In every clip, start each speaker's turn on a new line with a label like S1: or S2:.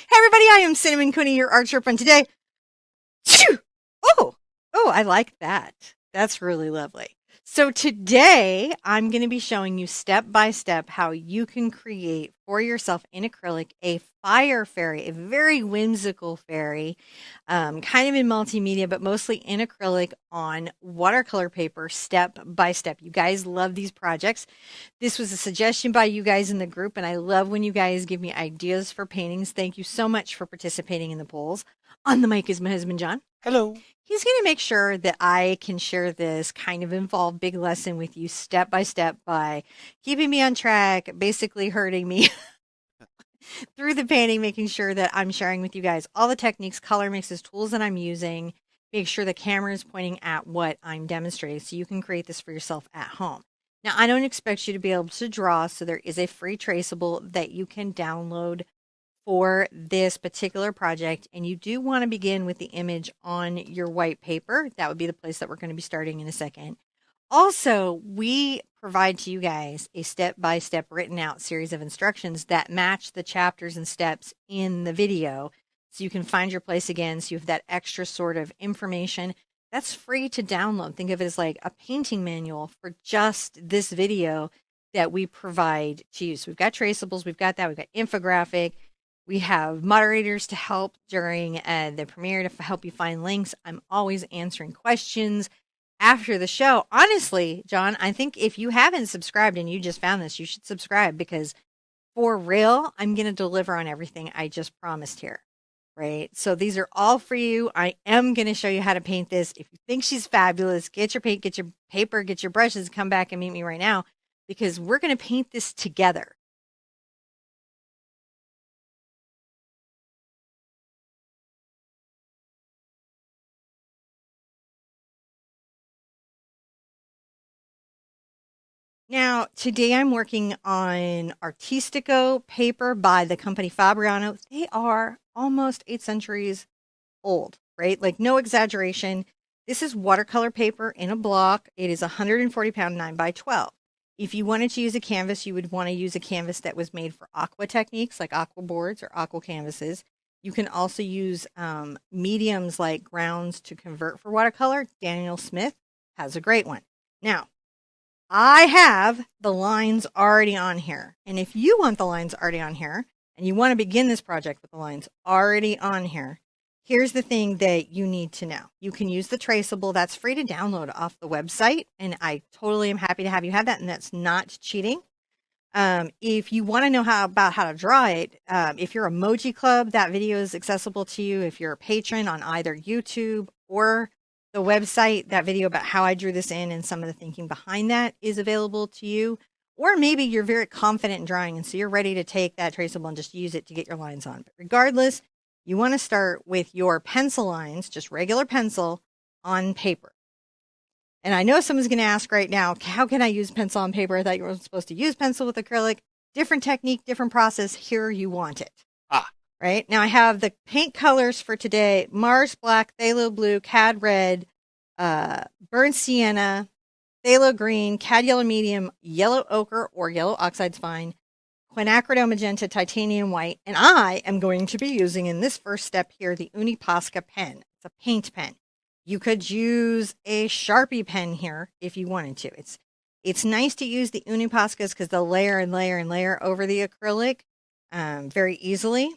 S1: Hey everybody, I am Cinnamon Cooney, your Art Sherpa, and today, phew, oh, I like that. That's really lovely. So today, I'm going to be showing you step by step how you can create for yourself in acrylic a fire fairy, a very whimsical fairy, kind of in multimedia, but mostly in acrylic on watercolor paper, step by step. You guys love these projects. This was a suggestion by you guys in the group, and I love when you guys give me ideas for paintings. Thank you so much for participating in the polls. On the mic is my husband, John.
S2: Hello.
S1: He's going to make sure that I can share this kind of involved big lesson with you step by keeping me on track, basically hurting me through the painting, making sure that I'm sharing with you guys all the techniques, color mixes, tools that I'm using. Make sure the camera is pointing at what I'm demonstrating so you can create this for yourself at home. Now, I don't expect you to be able to draw, so there is a free traceable that you can download for this particular project. And you do want to begin with the image on your white paper. That would be the place that we're going to be starting in a second. Also, we provide to you guys a step-by-step written out series of instructions that match the chapters and steps in the video. So you can find your place again. So you have that extra sort of information that's free to download. Think of it as like a painting manual for just this video that we provide to you. So we've got traceables, we've got that, we've got infographic, we have moderators to help during the premiere to help you find links. I'm always answering questions after the show. Honestly, John, I think if you haven't subscribed and you just found this, you should subscribe because for real, I'm going to deliver on everything I just promised here. Right. So these are all for you. I am going to show you how to paint this. If you think she's fabulous, get your paint, get your paper, get your brushes, come back and meet me right now because we're going to paint this together. Now, today I'm working on Artistico paper by the company Fabriano. They are almost 8 centuries old, right? Like, no exaggeration. This is watercolor paper in a block. It is 140 pound 9 by 12. If you wanted to use a canvas, you would want to use a canvas that was made for aqua techniques, like aqua boards or aqua canvases. You can also use mediums like grounds to convert for watercolor. Daniel Smith has a great one. Now, I have the lines already on here. And if you want the lines already on here and you want to begin this project with the lines already on here, here's the thing that you need to know. You can use the traceable. That's free to download off the website. And I totally am happy to have you have that. And that's not cheating. If you want to know about how to draw it, if you're Emoji Club, that video is accessible to you. If you're a patron on either YouTube or the website, that video about how I drew this in and some of the thinking behind that is available to you. Or maybe you're very confident in drawing and so you're ready to take that traceable and just use it to get your lines on. But regardless, you want to start with your pencil lines, just regular pencil on paper. And I know someone's going to ask right now, how can I use pencil on paper? I thought you were supposed to use pencil with acrylic. Different technique, different process. Here you want it.
S2: Ah,
S1: Right? Now I have the paint colors for today: Mars Black, Phthalo Blue, Cad Red, Burnt Sienna, Phthalo Green, Cad Yellow Medium, Yellow Ochre or Yellow Oxide's fine, Quinacridone Magenta, Titanium White, and I am going to be using in this first step here the Uniposca pen. It's a paint pen. You could use a Sharpie pen here if you wanted to. It's nice to use the Uniposcas because they'll layer and layer and layer over the acrylic very easily.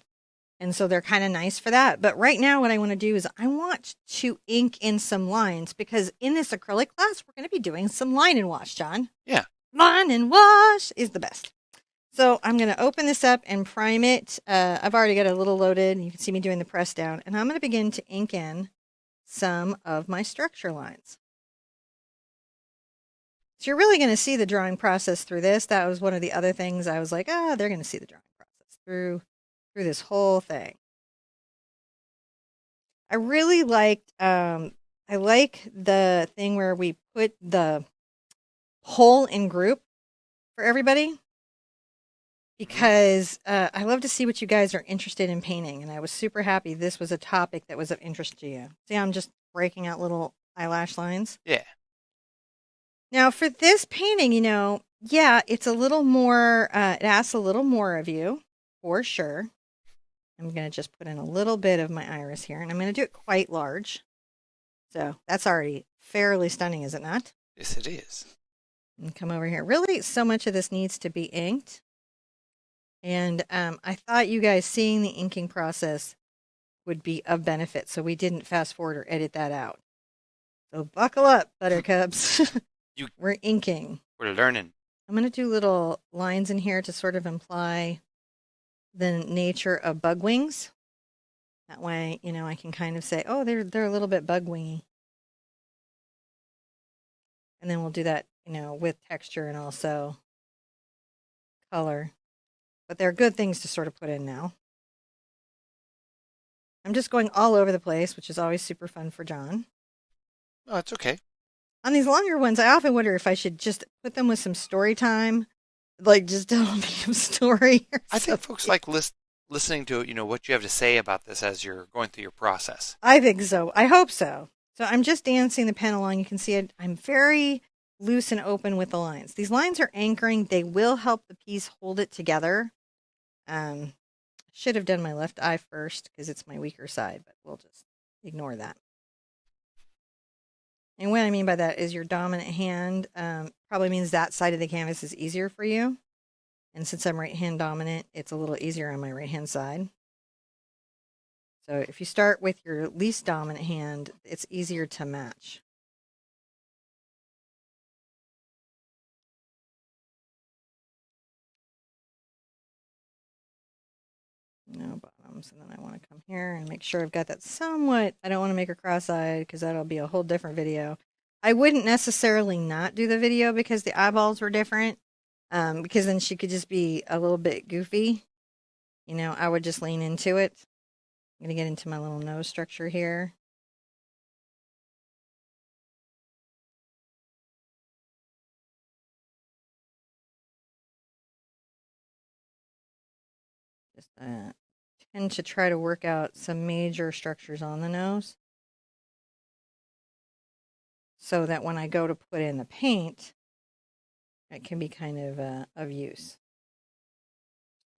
S1: And so they're kind of nice for that. But right now, what I want to do is I want to ink in some lines because in this acrylic class, we're going to be doing some line and wash, John.
S2: yeah.
S1: Line and wash is the best. So I'm going to open this up and prime it. I've already got a little loaded. You can see me doing the press down. And I'm going to begin to ink in some of my structure lines. So you're really going to see the drawing process through this. That was one of the other things I was like, they're going to see the drawing process through this whole thing. I really liked, I like the thing where we put the poll in group for everybody because I love to see what you guys are interested in painting. And I was super happy this was a topic that was of interest to you. See, I'm just breaking out little eyelash lines.
S2: Yeah.
S1: Now, for this painting, yeah, it's a little more, it asks a little more of you, for sure. I'm going to just put in a little bit of my iris here, and I'm going to do it quite large. So that's already fairly stunning, is it not?
S2: Yes, it is.
S1: And come over here. Really, so much of this needs to be inked. And I thought you guys seeing the inking process would be of benefit, so we didn't fast forward or edit that out. So buckle up, buttercups.
S2: You
S1: We're inking.
S2: We're learning.
S1: I'm going to do little lines in here to sort of imply the nature of bug wings. That way, I can kind of say, oh, they're a little bit bug wingy. And then we'll do that, with texture and also color. But they're good things to sort of put in now. I'm just going all over the place, which is always super fun for John.
S2: Oh, it's okay.
S1: On these longer ones, I often wonder if I should just put them with some story time, like just tell them a story or
S2: I think folks
S1: something.
S2: like listening to what you have to say about this as you're going through your process.
S1: I think so. I hope so. So I'm just dancing the pen along. You can see I'm very loose and open with the lines. These lines are anchoring. They will help the piece hold it together. Should have done my left eye first because it's my weaker side, but we'll just ignore that. And what I mean by that is your dominant hand probably means that side of the canvas is easier for you. And since I'm right hand dominant, it's a little easier on my right hand side. So if you start with your least dominant hand, it's easier to match. No bottoms. And then I want to come here and make sure I've got that somewhat. I don't want to make her cross-eyed because that'll be a whole different video. I wouldn't necessarily not do the video because the eyeballs were different. Because then she could just be a little bit goofy. I would just lean into it. I'm going to get into my little nose structure here. Just tend to try to work out some major structures on the nose so that when I go to put in the paint, it can be kind of use.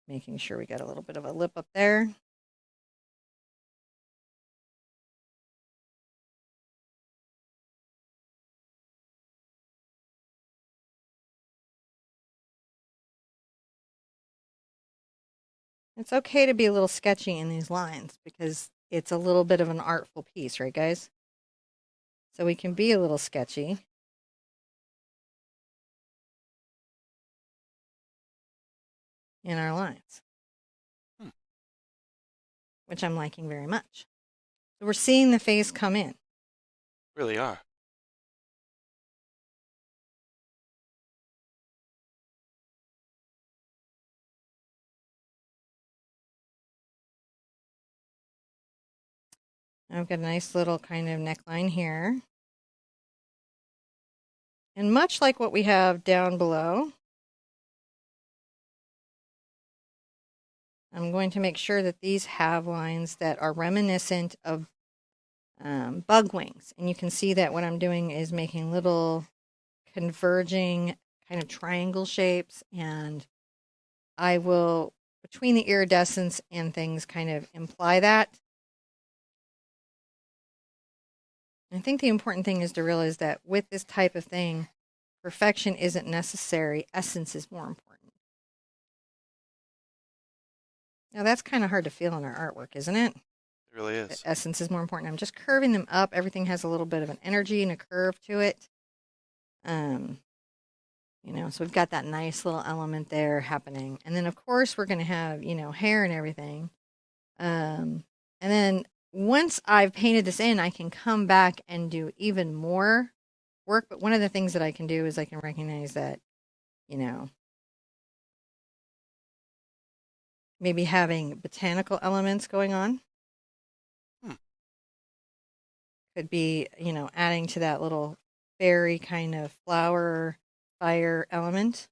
S1: Making sure we got a little bit of a lip up there. It's okay to be a little sketchy in these lines because it's a little bit of an artful piece, right, guys? So we can be a little sketchy in our lines,
S2: Hmm,
S1: which I'm liking very much. So we're seeing the face come in.
S2: really are.
S1: I've got a nice little kind of neckline here. And much like what we have down below, I'm going to make sure that these have lines that are reminiscent of bug wings. And you can see that what I'm doing is making little converging kind of triangle shapes. And I will, between the iridescence and things, kind of imply that. And I think the important thing is to realize that with this type of thing, perfection isn't necessary. Essence is more important. Now, that's kind of hard to feel in our artwork, isn't it?
S2: It really
S1: The
S2: is.
S1: essence is more important. I'm just curving them up. Everything has a little bit of an energy and a curve to it. Um, so we've got that nice little element there happening. And then, of course, we're going to have, hair and everything. And then once I've painted this in, I can come back and do even more work. But one of the things that I can do is I can recognize that, you know, maybe having botanical elements going on
S2: Hmm.
S1: could be, adding to that little fairy kind of flower fire element.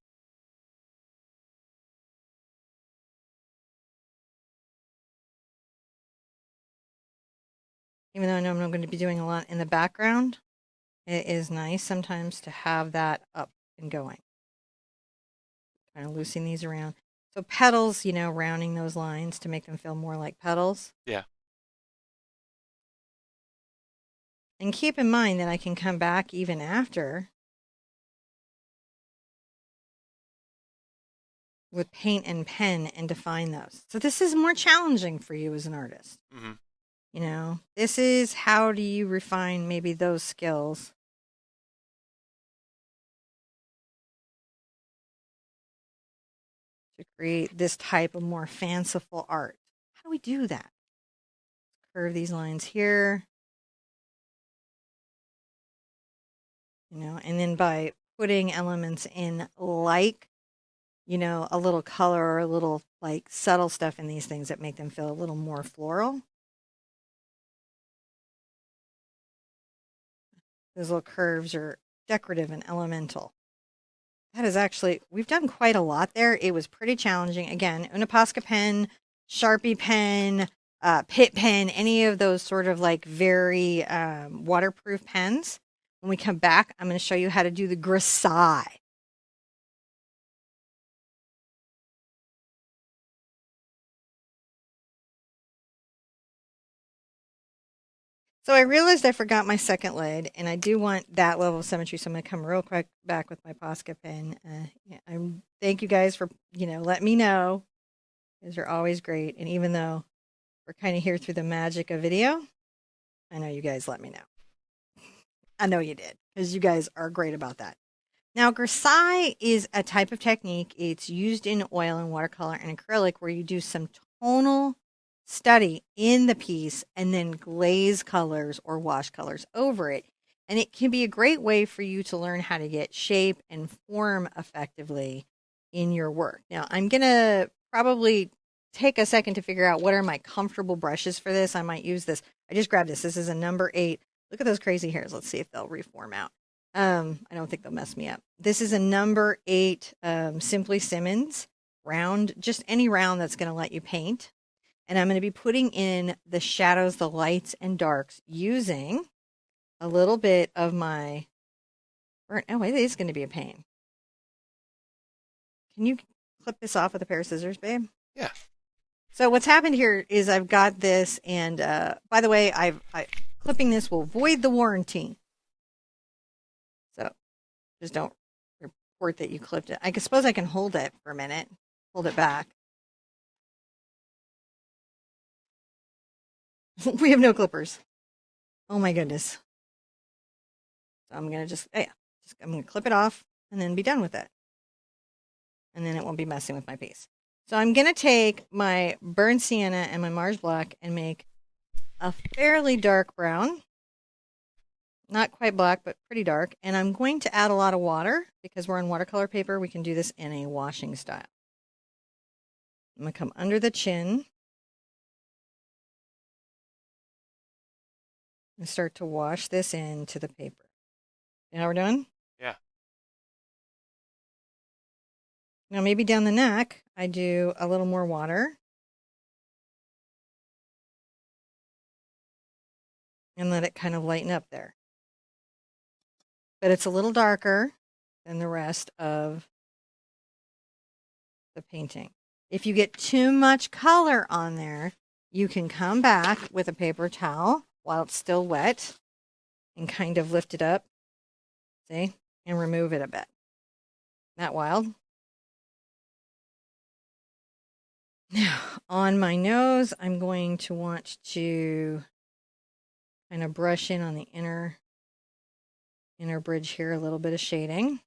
S1: Even though I know I'm not going to be doing a lot in the background, it is nice sometimes to have that up and going. Kind of loosening these around. So petals, rounding those lines to make them feel more like petals.
S2: Yeah.
S1: And keep in mind that I can come back even after with paint and pen and define those. So this is more challenging for you as an artist.
S2: Hmm.
S1: This is how do you refine maybe those skills to create this type of more fanciful art. How do we do that? Curve these lines here, and then by putting elements in like, a little color or a little like subtle stuff in these things that make them feel a little more floral. Those little curves are decorative and elemental. That is actually, we've done quite a lot there. It was pretty challenging. Again, Una Posca pen, Sharpie pen, Pitt pen, any of those sort of like very waterproof pens. When we come back, I'm going to show you how to do the Grisaille. So I realized I forgot my second lid, and I do want that level of symmetry. So I'm going to come real quick back with my Posca pen. Yeah, thank you guys for letting me know. You guys are always great, and even though we're kind of here through the magic of video, I know you guys let me know. I know you did because you guys are great about that. Now, Grisaille is a type of technique. It's used in oil and watercolor and acrylic where you do some tonal study in the piece and then glaze colors or wash colors over it. And it can be a great way for you to learn how to get shape and form effectively in your work. Now, I'm going to probably take a second to figure out what are my comfortable brushes for this. I might use this. I just grabbed this. This is a number 8. Look at those crazy hairs. Let's see if they'll reform out. I don't think they'll mess me up. This is a number 8 Simply Simmons round, just any round that's going to let you paint. And I'm going to be putting in the shadows, the lights, and darks using a little bit of my burnt. Oh, it is going to be a pain. Can you clip this off with a pair of scissors, babe?
S2: Yeah.
S1: So what's happened here is I've got this, and by the way, clipping this will void the warranty. So just don't report that you clipped it. I suppose I can hold it for a minute, hold it back. We have no clippers. Oh my goodness. So I'm gonna I'm gonna clip it off and then be done with it. And then it won't be messing with my piece. So I'm gonna take my burnt sienna and my Mars black and make a fairly dark brown. Not quite black, but pretty dark. And I'm going to add a lot of water because we're on watercolor paper. We can do this in a washing style. I'm gonna come under the chin and start to wash this into the paper. You know how we're doing?
S2: Yeah.
S1: Now, maybe down the neck, I do a little more water and let it kind of lighten up there. But it's a little darker than the rest of the painting. If you get too much color on there, you can come back with a paper towel while it's still wet and kind of lift it up, see, and remove it a bit. Not wild. Now, on my nose, I'm going to want to kind of brush in on the inner bridge here, a little bit of shading.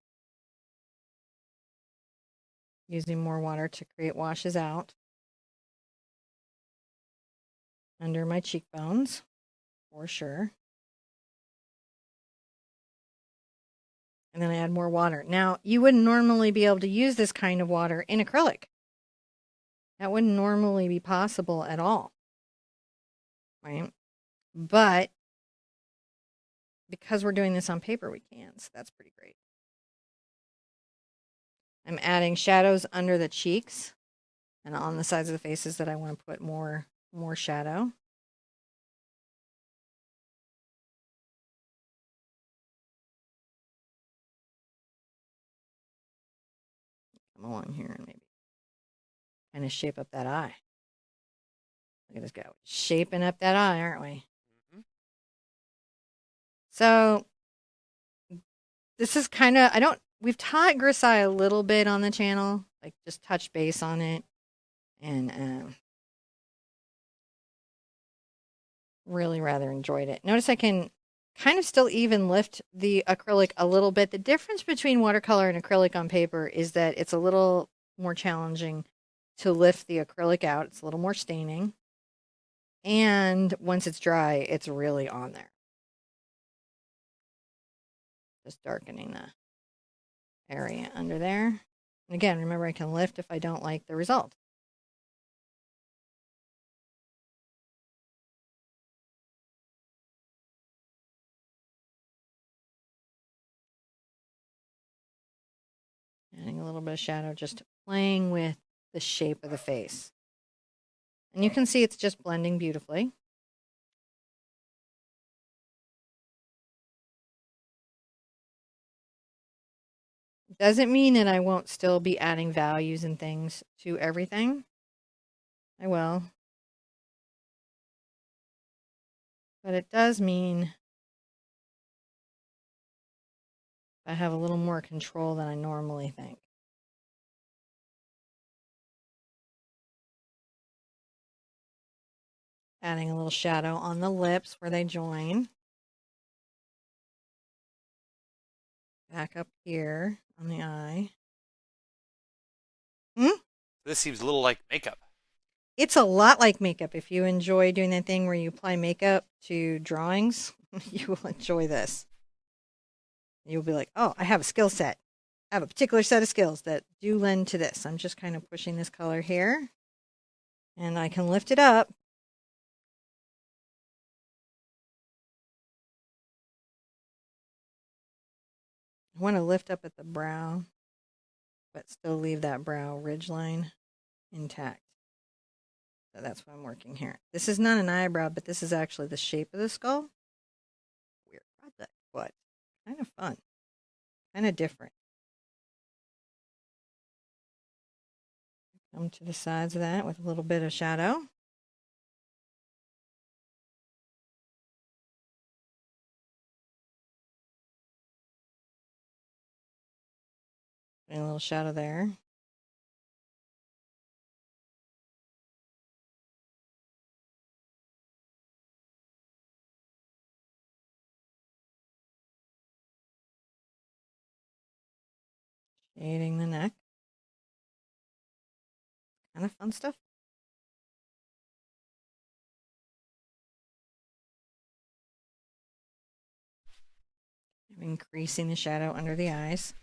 S1: Using more water to create washes out under my cheekbones, for sure. And then I add more water. Now, you wouldn't normally be able to use this kind of water in acrylic. That wouldn't normally be possible at all, right? But because we're doing this on paper, we can. So that's pretty great. I'm adding shadows under the cheeks and on the sides of the faces that I want to put more shadow. Come along here and maybe kind of shape up that eye. Look at this guy. Shaping up that eye, aren't we?
S2: Mhm.
S1: So this is kind of, we've taught Grisaille a little bit on the channel, like just touch base on it. And really rather enjoyed it. Notice I can kind of still even lift the acrylic a little bit. The difference between watercolor and acrylic on paper is that it's a little more challenging to lift the acrylic out. It's a little more staining. And once it's dry, it's really on there. Just darkening the area under there. And again, remember I can lift if I don't like the result. Adding a little bit of shadow, just playing with the shape of the face. And you can see it's just blending beautifully. Doesn't mean that I won't still be adding values and things to everything. I will. But it does mean I have a little more control than I normally think. Adding a little shadow on the lips where they join. Back up here on the eye.
S2: This seems a little like makeup.
S1: It's a lot like makeup. If you enjoy doing that thing where you apply makeup to drawings, you will enjoy this. You'll be like, oh, I have a skill set. I have a particular set of skills that do lend to this. I'm just kind of pushing this color here. And I can lift it up. I want to lift up at the brow, but still leave that brow ridge line intact. So that's what I'm working here. This is not an eyebrow, but this is actually the shape of the skull. Weird project, but kind of fun, kind of different. Come to the sides of that with a little bit of shadow. And a little shadow there. Shading the neck. Kind of fun stuff. Increasing the shadow under the eyes.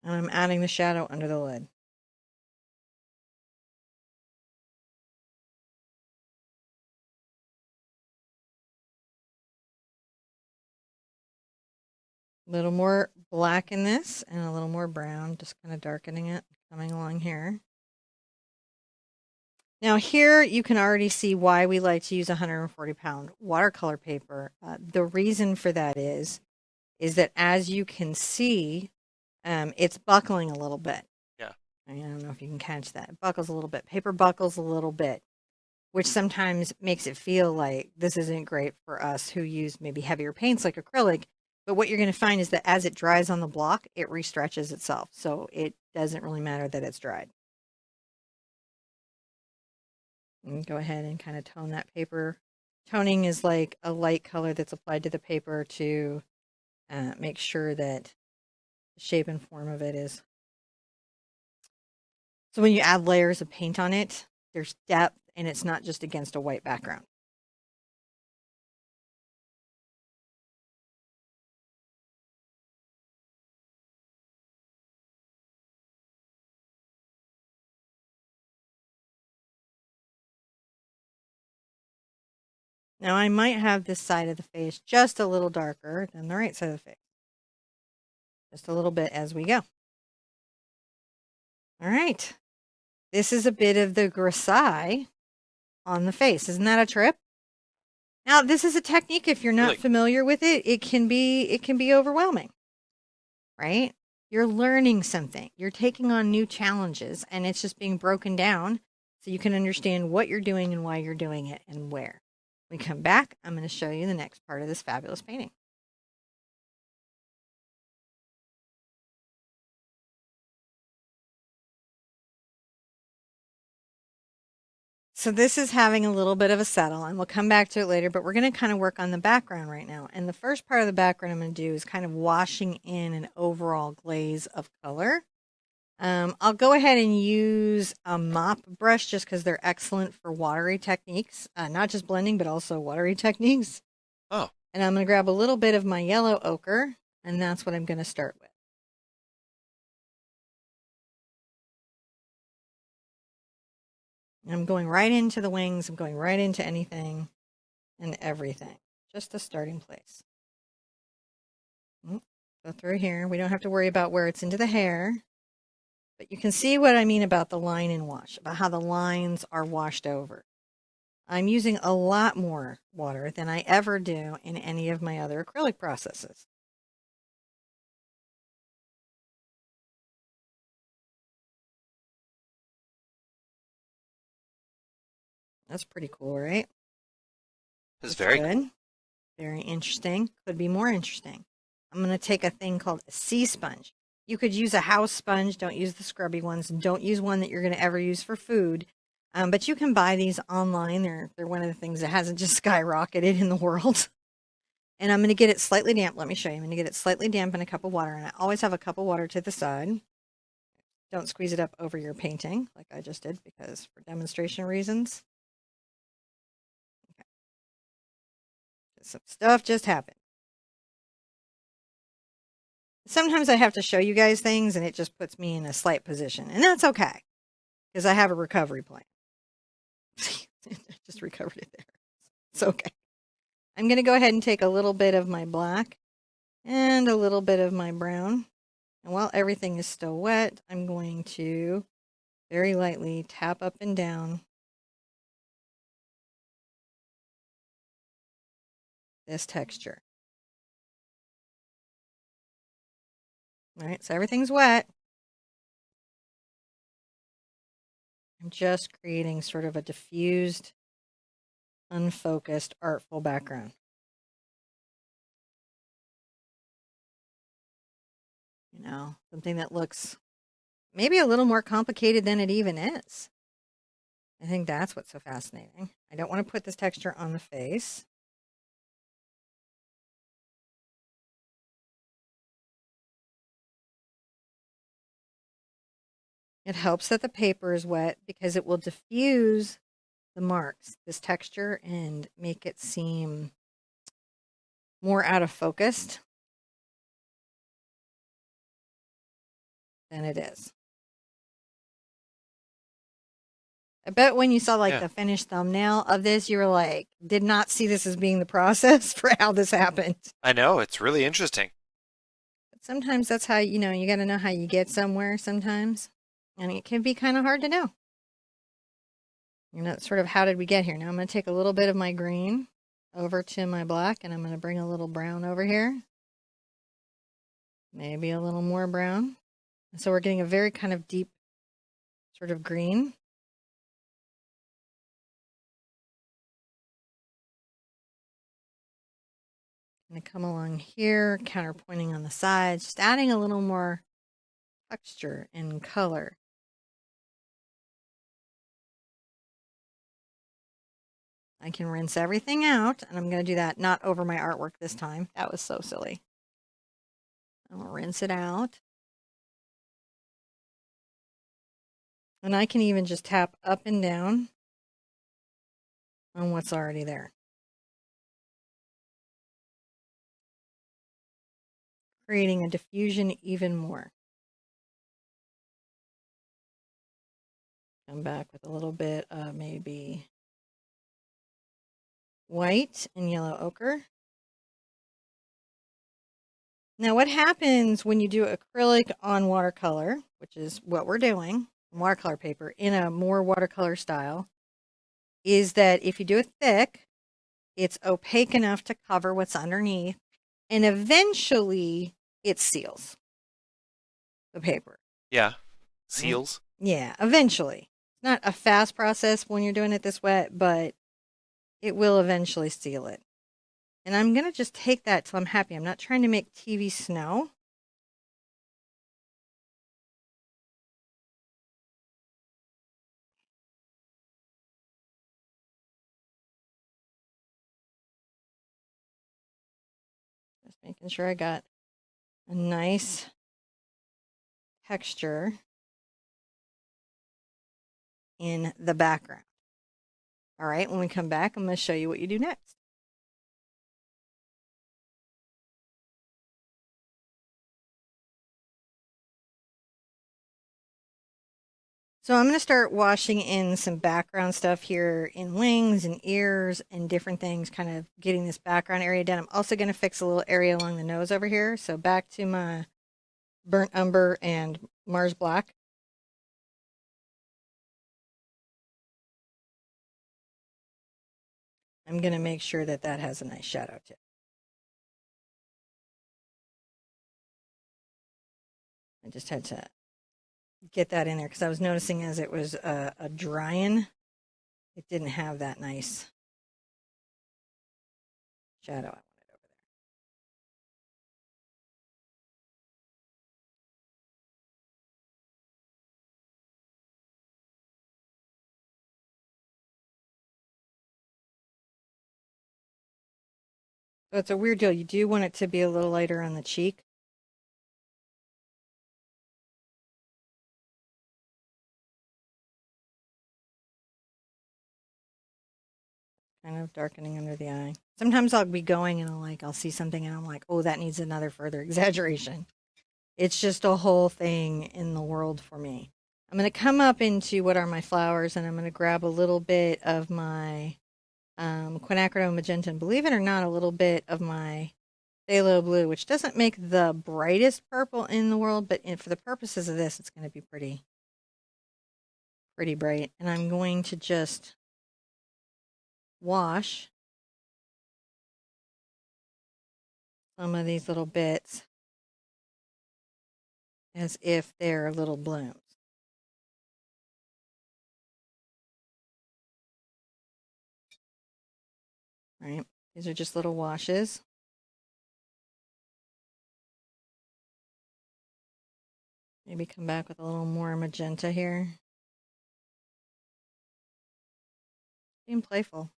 S1: And I'm adding the shadow under the lid. A little more black in this and a little more brown, just kind of darkening it, coming along here. Now here you can already see why we like to use 140-pound watercolor paper. The reason for that is that as you can see, it's buckling a little bit.
S2: Yeah.
S1: I don't know if you can catch that. It buckles a little bit. Paper buckles a little bit, which sometimes makes it feel like this isn't great for us who use maybe heavier paints like acrylic. But what you're going to find is that as it dries on the block, it restretches itself. So it doesn't really matter that it's dried. And go ahead and kind of tone that paper. Toning is like a light color that's applied to the paper to make sure that the shape and form of it is. So when you add layers of paint on it, there's depth and it's not just against a white background. Now I might have this side of the face just a little darker than the right side of the face. Just a little bit as we go. All right. This is a bit of the grisaille on the face. Isn't that a trip? Now, this is a technique. If you're not
S2: Really?
S1: familiar with it, it can be overwhelming, right? You're learning something. You're taking on new challenges, and it's just being broken down so you can understand what you're doing and why you're doing it and where. When we come back, I'm going to show you the next part of this fabulous painting. So this is having a little bit of a settle, and we'll come back to it later, but we're going to kind of work on the background right now. And the first part of the background I'm going to do is kind of washing in an overall glaze of color. I'll go ahead and use a mop brush just because they're excellent for watery techniques, not just blending, but also watery techniques.
S2: Oh,
S1: And I'm going to grab a little bit of my yellow ochre, and that's what I'm going to start with. And I'm going right into the wings. I'm going right into anything and everything. Just a starting place. Go through here. We don't have to worry about where it's into the hair. But you can see what I mean about the line and wash, about how the lines are washed over. I'm using a lot more water than I ever do in any of my other acrylic processes. That's pretty cool, right?
S2: this is
S1: That's
S2: very cool.
S1: good. Very interesting. Could be more interesting. I'm going to take a thing called a sea sponge. You could use a house sponge. Don't use the scrubby ones. And don't use one that you're going to ever use for food. But you can buy these online. They're one of the things that hasn't just skyrocketed in the world. And I'm going to get it slightly damp. Let me show you. I'm going to get it slightly damp in a cup of water. And I always have a cup of water to the side. Don't squeeze it up over your painting like I just did because for demonstration reasons. Okay. Some stuff just happened. Sometimes I have to show you guys things and it just puts me in a slight position. And that's okay because I have a recovery plan. I just recovered it there. It's okay. I'm going to go ahead and take a little bit of my black and a little bit of my brown. And while everything is still wet, I'm going to very lightly tap up and down this texture. All right, so everything's wet. I'm just creating sort of a diffused, unfocused, artful background. You know, something that looks maybe a little more complicated than it even is. I think that's what's so fascinating. I don't want to put this texture on the face. It helps that the paper is wet because it will diffuse the marks, this texture, and make it seem more out of focus than it is. I bet when you saw like
S2: Yeah,
S1: the finished thumbnail of this, you were like, did not see this as being the process for how this happened.
S2: I know. It's really interesting.
S1: But sometimes that's how, you got to know how you get somewhere sometimes. And it can be kind of hard to know. Sort of how did we get here? Now I'm going to take a little bit of my green over to my black and I'm going to bring a little brown over here. Maybe a little more brown. And so we're getting a very kind of deep sort of green. I'm going to come along here, counterpointing on the sides, just adding a little more texture and color. I can rinse everything out, and I'm going to do that not over my artwork this time. That was so silly. I'll rinse it out. And I can even just tap up and down on what's already there, creating a diffusion even more. Come back with a little bit of maybe white and yellow ochre. Now, what happens when you do acrylic on watercolor, which is what we're doing, watercolor paper in a more watercolor style, is that if you do it thick, it's opaque enough to cover what's underneath, and eventually it seals the paper.
S2: Yeah.
S1: Right?
S2: Seals.
S1: Yeah, eventually. It's not a fast process when you're doing it this wet, but it will eventually seal it. And I'm going to just take that till I'm happy. I'm not trying to make TV snow. Just making sure I got a nice texture in the background. All right, when we come back, I'm going to show you what you do next. So I'm going to start washing in some background stuff here in wings and ears and different things, kind of getting this background area done. I'm also going to fix a little area along the nose over here. So back to my burnt umber and Mars black. I'm going to make sure that that has a nice shadow too. I just had to get that in there because I was noticing as it was a drying, it didn't have that nice shadow I wanted over there. So it's a weird deal. You do want it to be a little lighter on the cheek. Kind of darkening under the eye. Sometimes I'll be going and I'll see something and I'm like, oh, that needs another further exaggeration. It's just a whole thing in the world for me. I'm going to come up into what are my flowers and I'm going to grab a little bit of my quinacridone magenta and believe it or not, a little bit of my phthalo blue, which doesn't make the brightest purple in the world, but for the purposes of this, it's going to be pretty bright. And I'm going to just wash some of these little bits as if they're little blooms. Right? These are just little washes. Maybe come back with a little more magenta here. Being playful.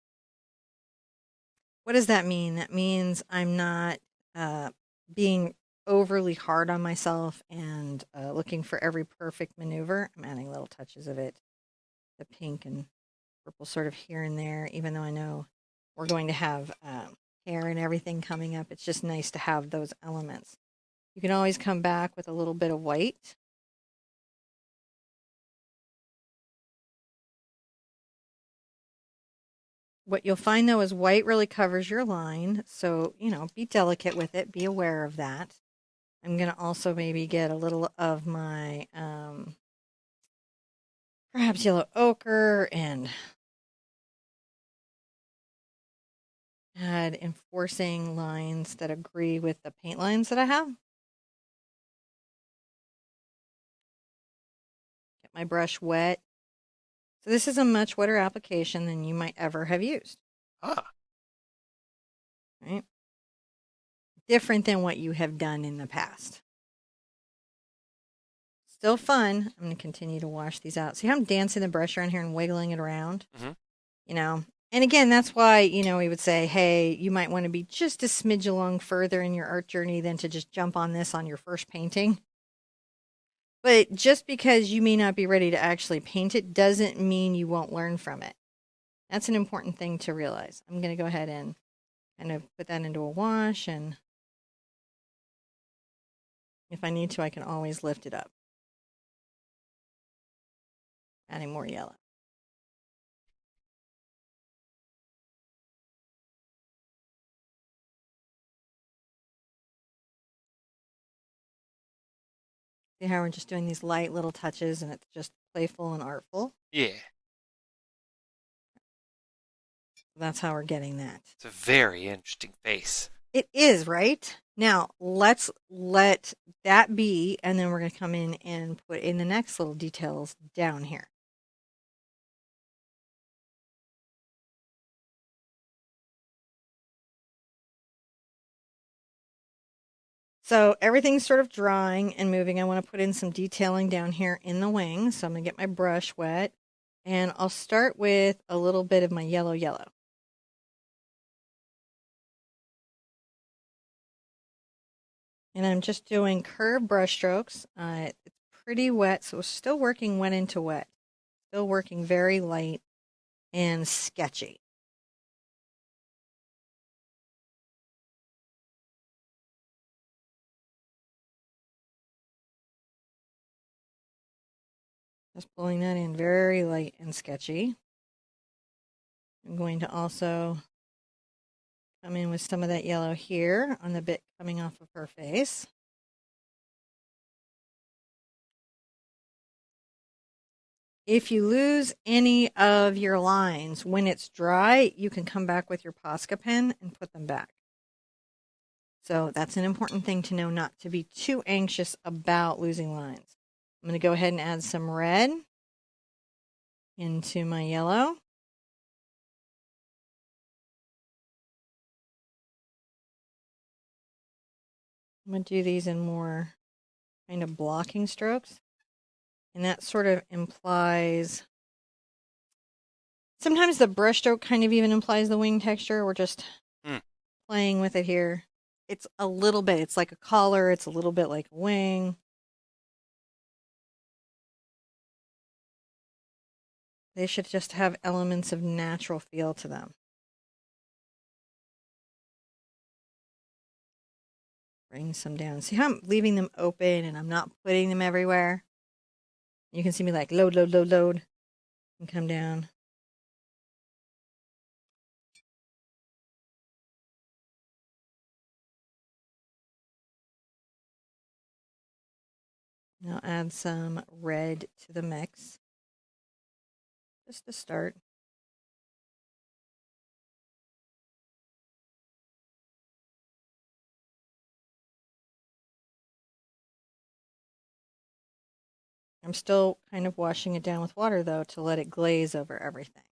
S1: What does that mean? That means I'm not uh, being overly hard on myself and looking for every perfect maneuver. I'm adding little touches of it, the pink and purple sort of here and there, even though I know we're going to have hair and everything coming up. It's just nice to have those elements. You can always come back with a little bit of white. What you'll find though is white really covers your line. So, be delicate with it, be aware of that. I'm going to also maybe get a little of my perhaps yellow ochre and add enforcing lines that agree with the paint lines that I have. Get my brush wet. So this is a much wetter application than you might ever have used.
S2: Ah.
S1: Right? Different than what you have done in the past. Still fun. I'm going to continue to wash these out. See how I'm dancing the brush around here and wiggling it around?
S2: Mm-hmm.
S1: You know, and again, that's why, we would say, hey, you might want to be just a smidge along further in your art journey than to just jump on this on your first painting. But just because you may not be ready to actually paint it doesn't mean you won't learn from it. That's an important thing to realize. I'm going to go ahead and kind of put that into a wash, and if I need to, I can always lift it up, adding more yellow. See how we're just doing these light little touches and it's just playful and artful?
S2: Yeah.
S1: That's how we're getting that.
S2: It's a very interesting face.
S1: It is, right? Now, let's let that be, and then we're going to come in and put in the next little details down here. So everything's sort of drying and moving. I want to put in some detailing down here in the wing. So I'm going to get my brush wet, and I'll start with a little bit of my yellow yellow. And I'm just doing curved brush strokes. It's pretty wet, so we're still working wet into wet. Still working very light and sketchy. Just pulling that in very light and sketchy. I'm going to also come in with some of that yellow here on the bit coming off of her face. If you lose any of your lines when it's dry, you can come back with your Posca pen and put them back. So that's an important thing to know, not to be too anxious about losing lines. I'm going to go ahead and add some red into my yellow. I'm going to do these in more kind of blocking strokes. And that sort of implies, sometimes the brush stroke kind of even implies the wing texture. We're just playing with it here. It's a little bit, it's like a collar, it's a little bit like a wing. They should just have elements of natural feel to them. Bring some down. See how I'm leaving them open and I'm not putting them everywhere? You can see me like load, load, load, load, and come down. Now add some red to the mix, just to start. I'm still kind of washing it down with water though to let it glaze over everything.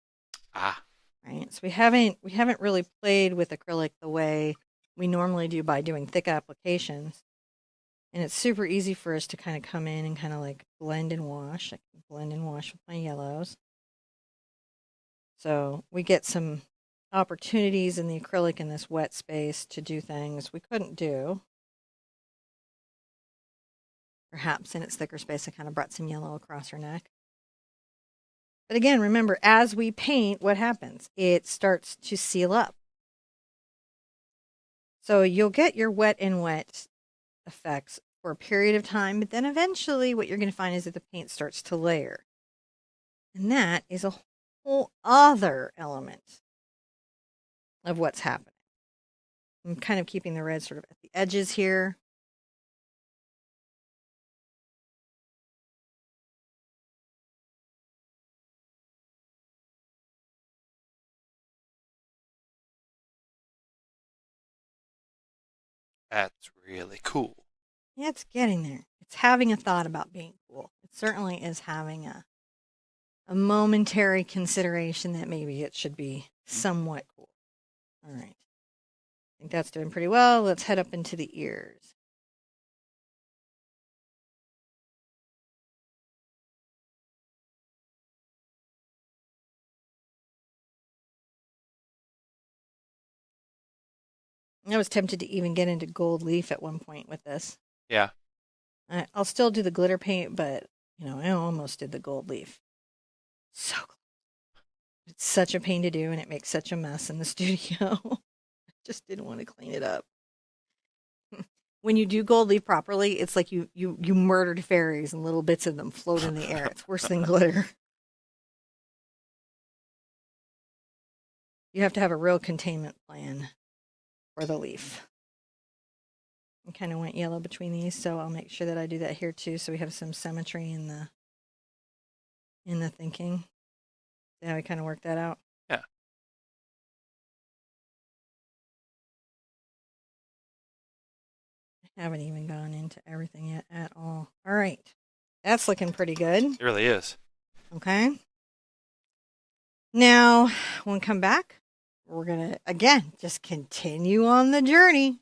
S2: Ah.
S1: Right. So we haven't really played with acrylic the way we normally do by doing thick applications. And it's super easy for us to kind of come in and kind of like blend and wash. I can blend and wash with my yellows. So we get some opportunities in the acrylic in this wet space to do things we couldn't do. Perhaps in its thicker space, I kind of brought some yellow across her neck. But again, remember, as we paint, what happens? It starts to seal up. So you'll get your wet and wet effects for a period of time, but then eventually what you're going to find is that the paint starts to layer. And that is a whole other element of what's happening. I'm kind of keeping the red sort of at the edges here.
S2: That's really cool.
S1: Yeah, it's getting there. It's having a thought about being cool. It certainly is having a momentary consideration that maybe it should be somewhat cool. All right. I think that's doing pretty well. Let's head up into the ears. I was tempted to even get into gold leaf at one point with this.
S2: Yeah.
S1: I'll still do the glitter paint, but I almost did the gold leaf. So close. It's such a pain to do, and it makes such a mess in the studio. I just didn't want to clean it up. When you do gold leaf properly, it's like you murdered fairies and little bits of them float in the air. It's worse than glitter. You have to have a real containment plan for the leaf. I kind of went yellow between these, so I'll make sure that I do that here too, so we have some symmetry in the thinking. See how we kind of work that out?
S2: Yeah.
S1: I haven't even gone into everything yet at all. All right. That's looking pretty good.
S2: It really is.
S1: Okay. Now, when we come back, we're going to, again, just continue on the journey.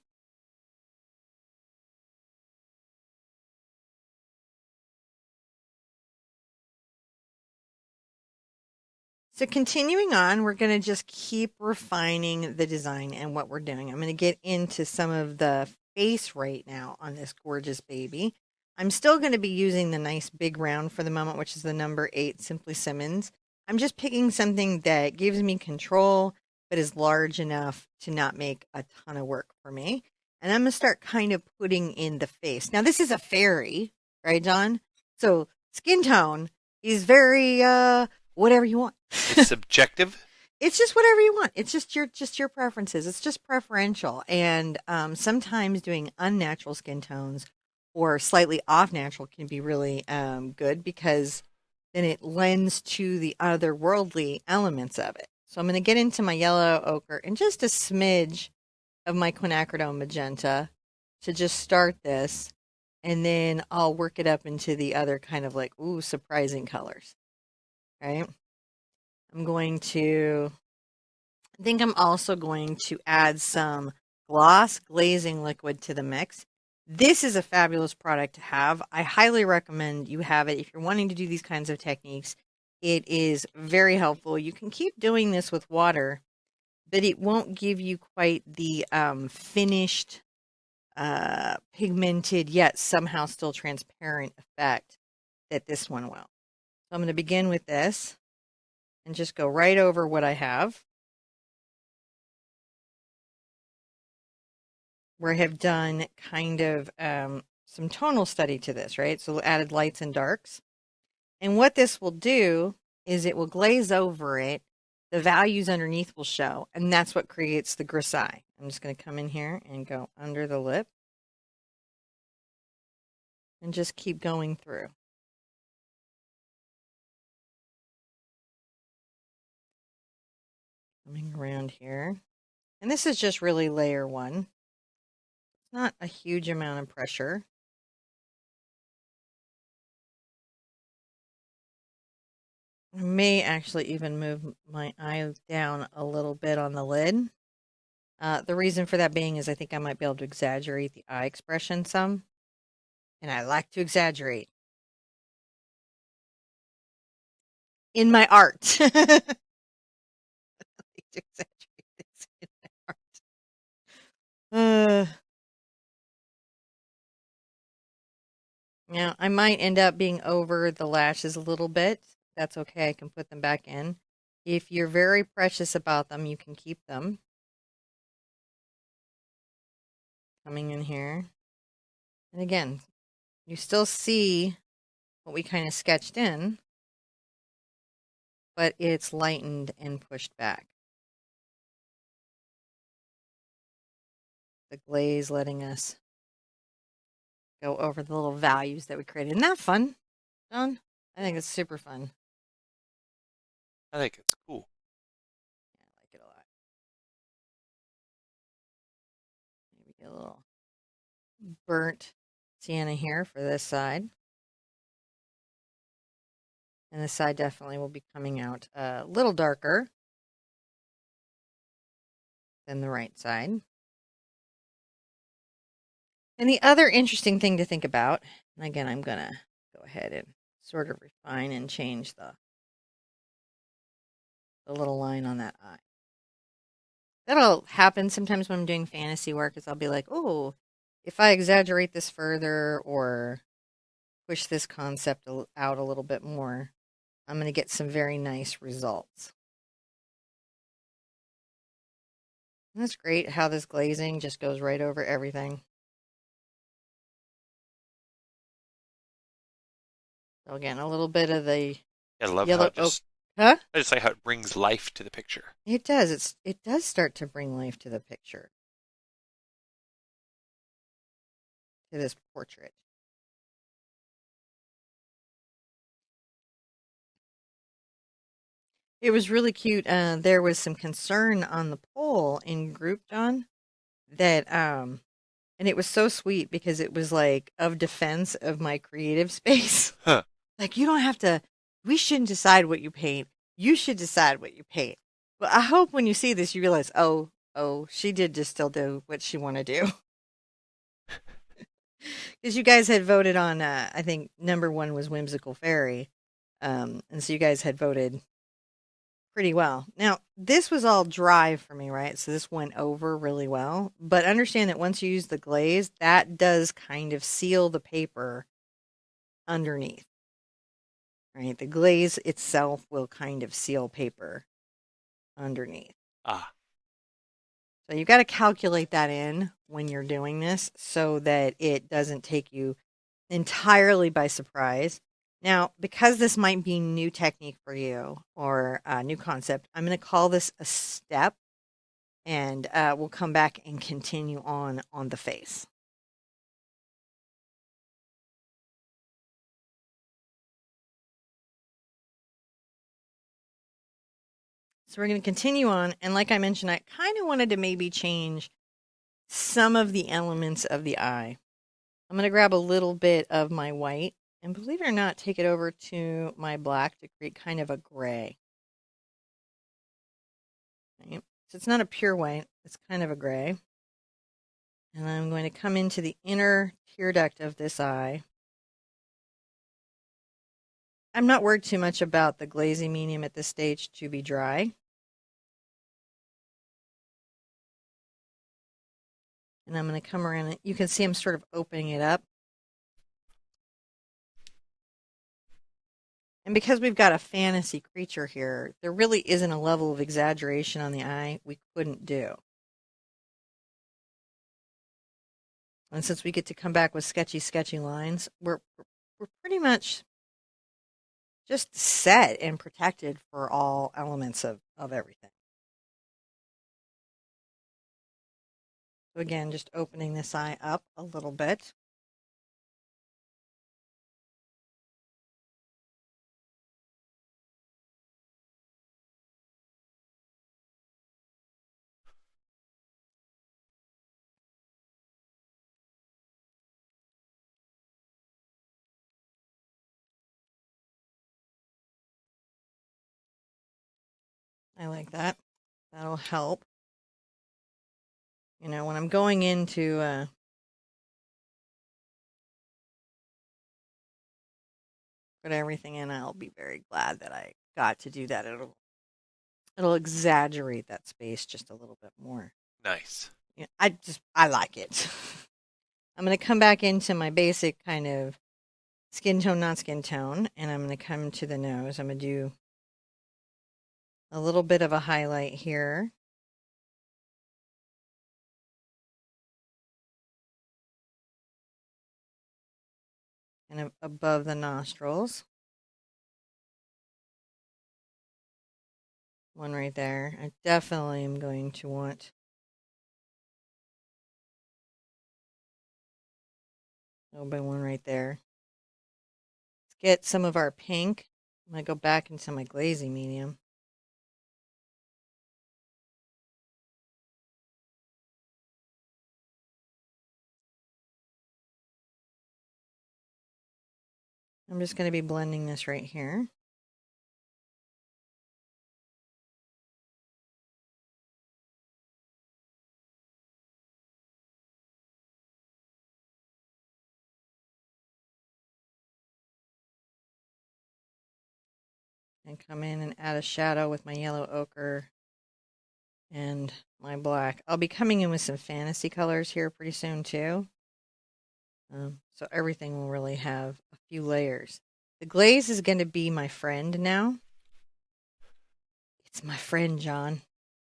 S1: So continuing on, we're going to just keep refining the design and what we're doing. I'm going to get into some of the face right now on this gorgeous baby. I'm still going to be using the nice big round for the moment, which is the number 8 Simply Simmons. I'm just picking something that gives me control, but is large enough to not make a ton of work for me. And I'm going to start kind of putting in the face. Now, this is a fairy, right, John? So skin tone is very whatever you want.
S2: It's subjective.
S1: It's just whatever you want. It's just your preferences. It's just preferential. And sometimes doing unnatural skin tones or slightly off natural can be really good because then it lends to the otherworldly elements of it. So I'm going to get into my yellow ochre and just a smidge of my quinacridone magenta to just start this. And then I'll work it up into the other kind of like, ooh, surprising colors. Right? I'm going to, I think I'm also going to add some gloss glazing liquid to the mix. This is a fabulous product to have. I highly recommend you have it if you're wanting to do these kinds of techniques. It is very helpful. You can keep doing this with water, but it won't give you quite the finished, pigmented, yet somehow still transparent effect that this one will. So I'm going to begin with this and just go right over what I have. Where I have done kind of some tonal study to this, right? So added lights and darks. And what this will do is it will glaze over it. The values underneath will show, and that's what creates the grisaille. I'm just going to come in here and go under the lip and just keep going through. Coming around here. And this is just really layer 1. It's not a huge amount of pressure. I may actually even move my eye down a little bit on the lid. The reason for that being is I think I might be able to exaggerate the eye expression some, and I like to exaggerate in my art. I like to exaggerate things in my art. Now, I might end up being over the lashes a little bit. That's okay. I can put them back in. If you're very precious about them, you can keep them. Coming in here. And again, you still see what we kind of sketched in, but it's lightened and pushed back. The glaze letting us go over the little values that we created. Isn't that fun, John? I think it's super fun.
S2: I think it's cool.
S1: Yeah, I like it a lot. Maybe get a little burnt sienna here for this side. And this side definitely will be coming out a little darker than the right side. And the other interesting thing to think about, and again, I'm going to go ahead and sort of refine and change the little line on that eye. That'll happen sometimes when I'm doing fantasy work is I'll be like, oh, if I exaggerate this further or push this concept out a little bit more, I'm going to get some very nice results. And that's great how this glazing just goes right over everything. So again, a little bit of the
S2: I love how
S1: yellow
S2: it
S1: oak.
S2: just.
S1: Huh?
S2: I just like how it brings life to the picture.
S1: It does. It does start to bring life to the picture, to this portrait. It was really cute. There was some concern on the poll in group, John, that And it was so sweet because it was like of defense of my creative space.
S2: Huh.
S1: Like, you don't have to, we shouldn't decide what you paint. You should decide what you paint. But I hope when you see this, you realize, oh, she did just still do what she want to do. Because you guys had voted on, I think number one was Whimsical Fairy. And so you guys had voted pretty well. Now, this was all dry for me, right? So this went over really well. But understand that once you use the glaze, that does kind of seal the paper underneath, right? The glaze itself will kind of seal paper underneath.
S2: Ah,
S1: So you've got to calculate that in when you're doing this so that it doesn't take you entirely by surprise. Now, because this might be new technique for you or a new concept, I'm going to call this a step, and we'll come back and continue on the face. So we're going to continue on, and like I mentioned, I kind of wanted to maybe change some of the elements of the eye. I'm going to grab a little bit of my white and, believe it or not, take it over to my black to create kind of a gray. Right? So it's not a pure white, it's kind of a gray. And I'm going to come into the inner tear duct of this eye. I'm not worried too much about the glazing medium at this stage to be dry. And I'm going to come around it. You can see I'm sort of opening it up. And because we've got a fantasy creature here, there really isn't a level of exaggeration on the eye we couldn't do. And since we get to come back with sketchy lines, we're pretty much just set and protected for all elements of everything. So again, just opening this eye up a little bit. I like that. That'll help. You know, when I'm going into put everything in, I'll be very glad that I got to do that. It'll exaggerate that space just a little bit more.
S2: nice.
S1: Yeah, I like it. I'm going to come back into my basic kind of skin tone, not skin tone, and I'm going to come to the nose. I'm going to do a little bit of a highlight here. And above the nostrils. One right there. I definitely am going to want a little bit one right there. Let's get some of our pink. I'm going to go back into my glazing medium. I'm just going to be blending this right here. And come in and add a shadow with my yellow ochre and my black. I'll be coming in with some fantasy colors here pretty soon too. So everything will really have a few layers. The glaze is going to be my friend now. It's my friend, John.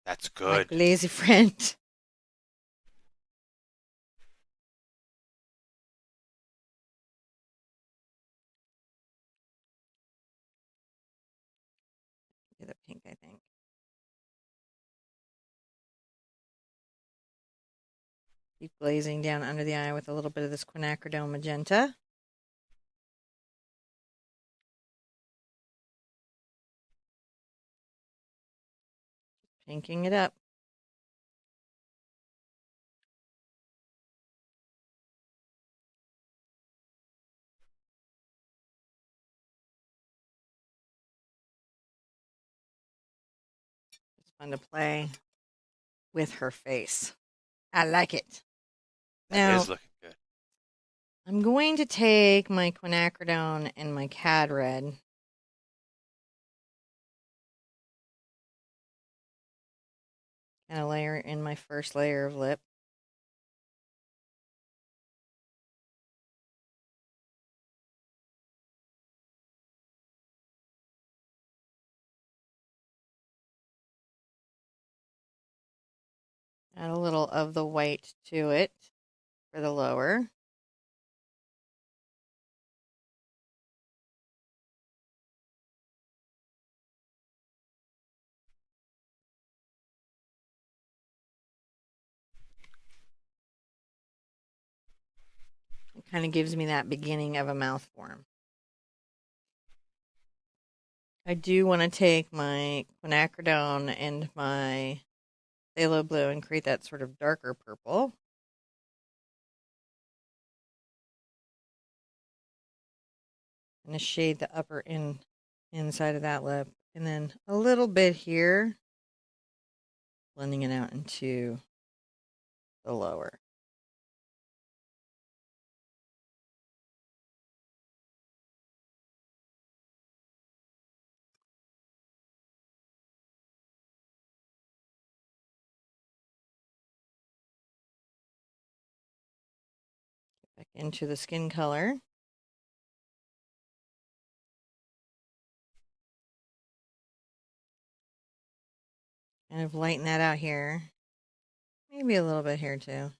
S2: That's
S1: My
S2: good.
S1: glazy friend. The pink, I think. Keep glazing down under the eye with a little bit of this quinacridone magenta. Pinking it up. fun to play with her face. I like it.
S2: That
S1: Now,
S2: is looking good.
S1: I'm going to take my quinacridone and my cad red. And a layer in my first layer of lip. Add a little of the white to it for the lower. It kind of gives me that beginning of a mouth form. I do want to take my quinacridone and my phthalo blue and create that sort of darker purple. I'm going to shade the upper inside of that lip. And then a little bit here, blending it out into the lower. Back into the skin color. Kind of lighten that out here. Maybe a little bit here too.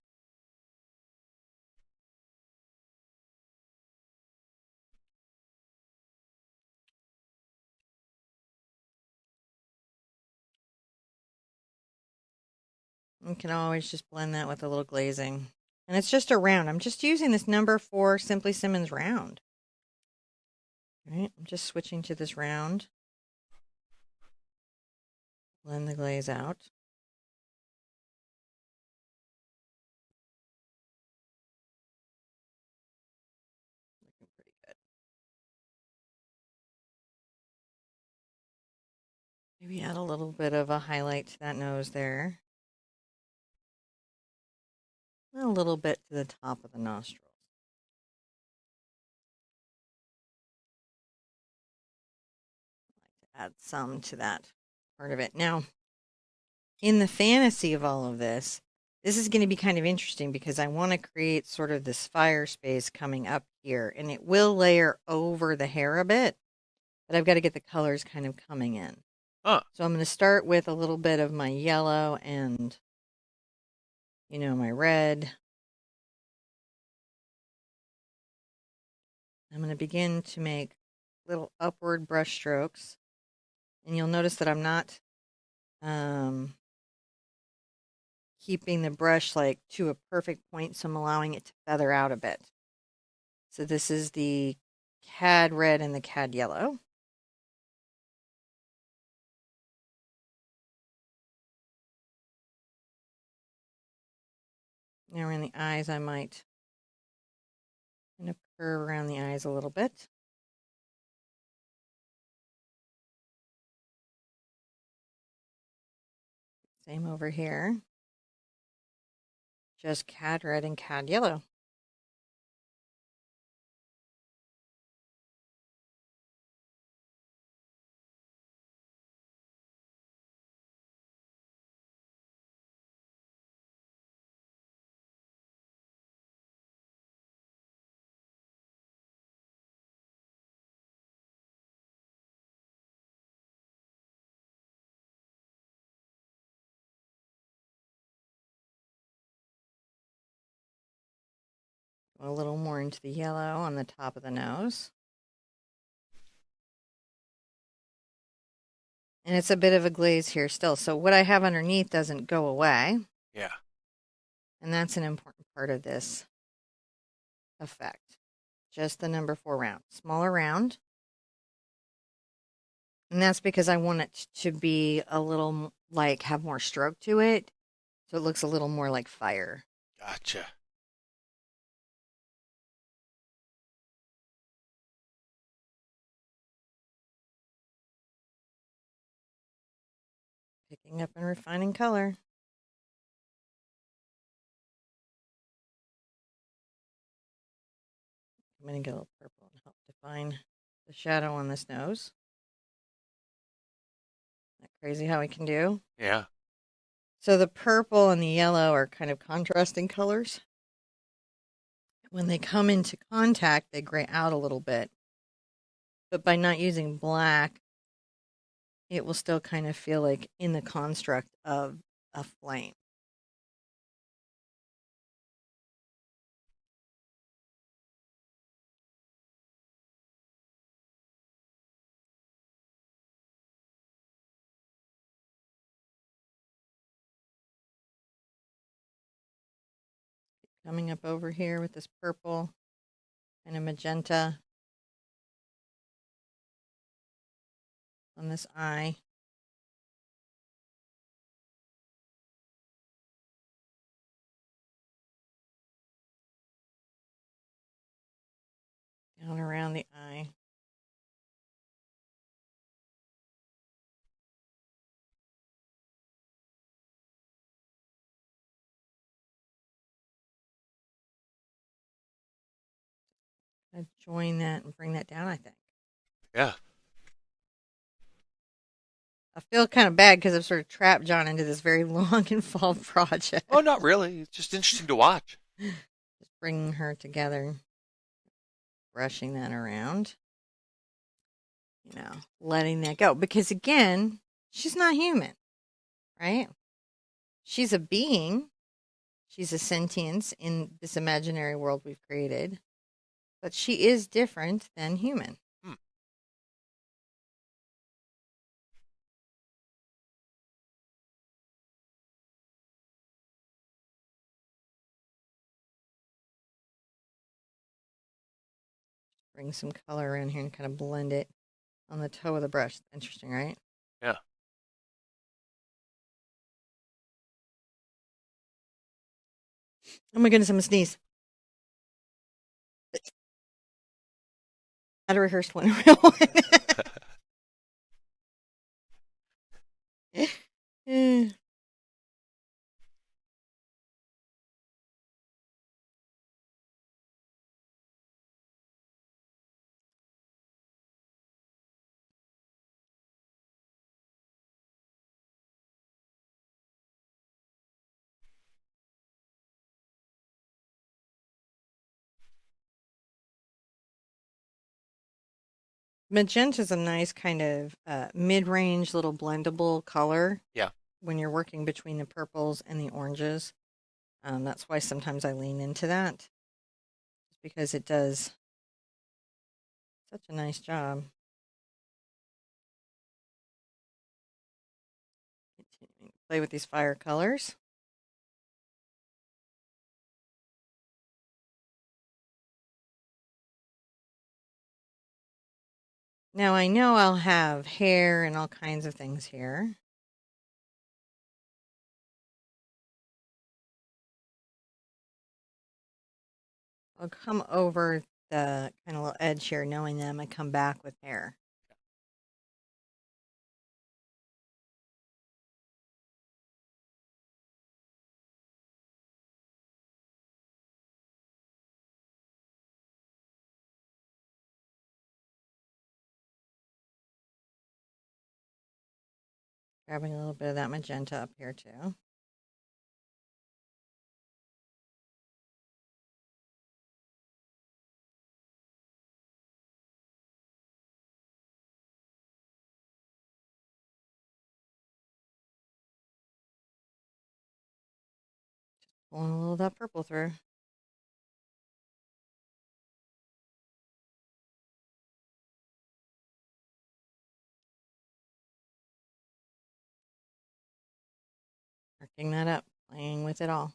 S1: You can always just blend that with a little glazing. And it's just a round. I'm just using this number 4 Simply Simmons round. All right, I'm just switching to this round. Blend the glaze out. Looking pretty good. Maybe add a little bit of a highlight to that nose there. And a little bit to the top of the nostrils. I like to add some to that part of it. Now, in the fantasy of all of this, this is going to be kind of interesting because I want to create sort of this fire space coming up here, and it will layer over the hair a bit, but I've got to get the colors kind of coming in.
S2: Huh.
S1: So I'm going to start with a little bit of my yellow and, my red. I'm going to begin to make little upward brush strokes, and you'll notice that I'm not keeping the brush like to a perfect point, so I'm allowing it to feather out a bit. So this is the cad red and the cad yellow. Now around the eyes, I might kind of curve around the eyes a little bit. Same over here. Just cad red and cad yellow. A little more into the yellow on the top of the nose. And it's a bit of a glaze here still. So what I have underneath doesn't go away.
S2: Yeah.
S1: And that's an important part of this effect. Just the number 4 round. Smaller round. And that's because I want it to be a little, like, have more stroke to it. So it looks a little more like fire.
S2: Gotcha.
S1: Picking up and refining color. I'm going to get a little purple and help define the shadow on this nose. Isn't that crazy how we can do?
S2: Yeah.
S1: So the purple and the yellow are kind of contrasting colors. When they come into contact, they gray out a little bit. But by not using black, it will still kind of feel like in the construct of a flame. Coming up over here with this purple and a magenta on this eye. Down around the eye. I'd join that and bring that down, I think.
S2: Yeah.
S1: I feel kind of bad because I've sort of trapped John into this very long involved project.
S2: Oh, not really. It's just interesting to watch.
S1: Just bringing her together, brushing that around, letting that go. Because again, she's not human, right? She's a being. She's a sentience in this imaginary world we've created. But she is different than human.
S2: Hmm.
S1: Bring some color in here and kind of blend it on the toe of the brush. Interesting, right?
S2: Yeah.
S1: Oh my goodness, I'm going to sneeze. Not a rehearsed one, a real one. Magenta is a nice kind of mid-range little blendable color
S2: Yeah.
S1: when you're working between the purples and the oranges. That's why sometimes I lean into that, because it does such a nice job. Continuing to play with these fire colors. Now I know I'll have hair and all kinds of things here. I'll come over the kind of little edge here, knowing that I'm going to come back with hair. Grabbing a little bit of that magenta up here too. Pulling a little of that purple through. Marking that up, playing with it all.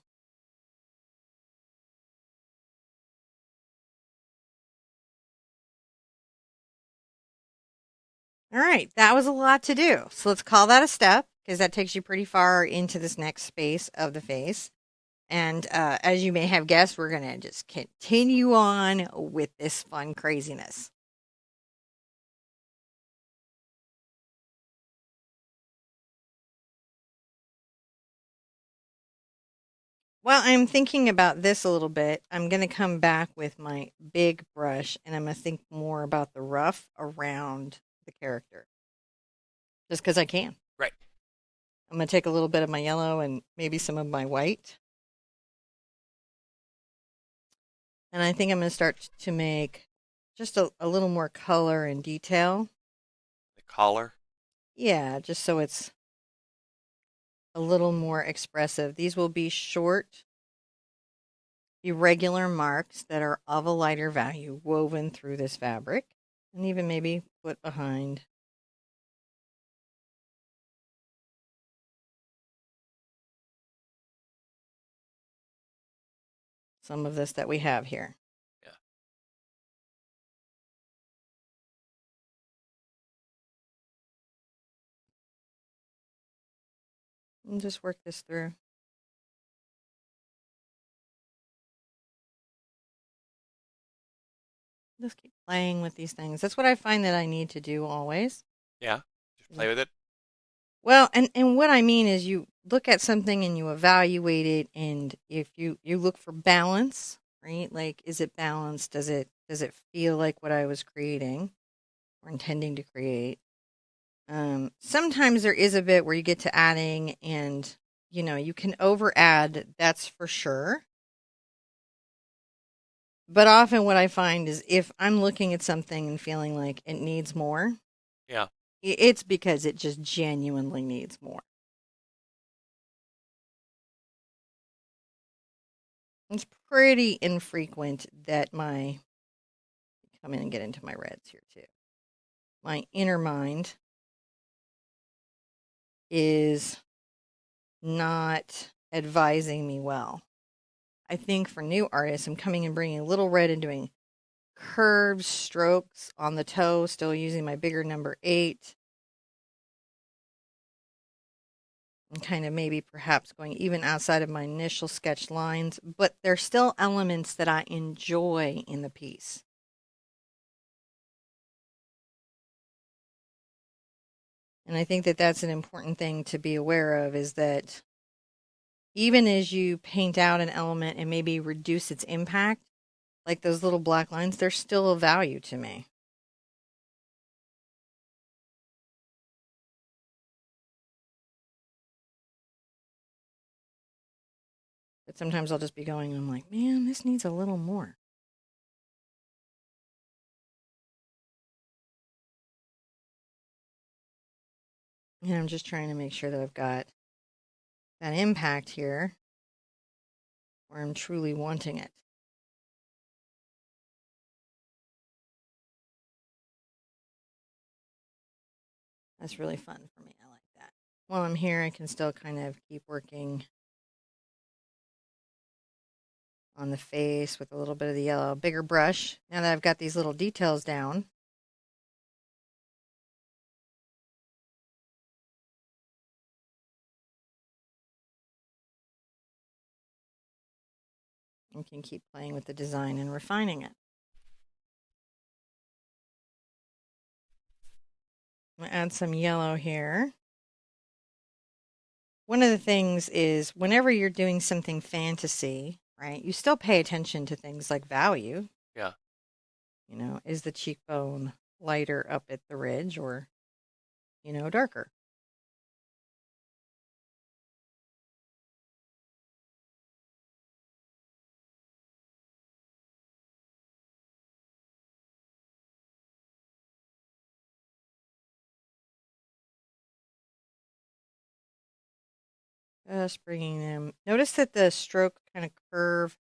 S1: All right, that was a lot to do. So let's call that a step because that takes you pretty far into this next space of the face. And as you may have guessed, we're going to just continue on with this fun craziness. Well, I'm thinking about this a little bit. I'm going to come back with my big brush and I'm going to think more about the rough around the character just because I can.
S2: Right.
S1: I'm going to take a little bit of my yellow and maybe some of my white. And I think I'm going to start to make just a little more color and detail.
S2: The collar.
S1: Yeah, just so it's a little more expressive. These will be short, irregular marks that are of a lighter value woven through this fabric and even maybe put behind some of this that we have here.
S2: Yeah.
S1: And just work this through. Just keep playing with these things. That's what I find that I need to do always.
S2: Yeah. Just play with it.
S1: Well, and what I mean is you look at something and you evaluate it, and if you look for balance, right? Like, is it balanced? Does it feel like what I was creating or intending to create? Sometimes there is a bit where you get to adding, and you can over add. That's for sure. But often, what I find is if I'm looking at something and feeling like it needs more,
S2: Yeah.
S1: it's because it just genuinely needs more. It's pretty infrequent that my come in and get into my reds here too. My inner mind is not advising me well. I think for new artists, I'm coming and bringing a little red and doing curved strokes on the toe, still using my bigger number 8. And kind of maybe perhaps going even outside of my initial sketch lines, but there's still elements that I enjoy in the piece. And I think that that's an important thing to be aware of is that even as you paint out an element and maybe reduce its impact, like those little black lines, they're still of value to me. But sometimes I'll just be going, I'm like, man, this needs a little more. And I'm just trying to make sure that I've got that impact here where I'm truly wanting it. That's really fun for me. I like that. While I'm here, I can still kind of keep working on the face with a little bit of the yellow. Bigger brush. Now that I've got these little details down, I can keep playing with the design and refining it. I'm going to add some yellow here. One of the things is whenever you're doing something fantasy, right, you still pay attention to things like value.
S2: Yeah.
S1: Is the cheekbone lighter up at the ridge or, darker? Just bringing them. Notice that the stroke kind of curve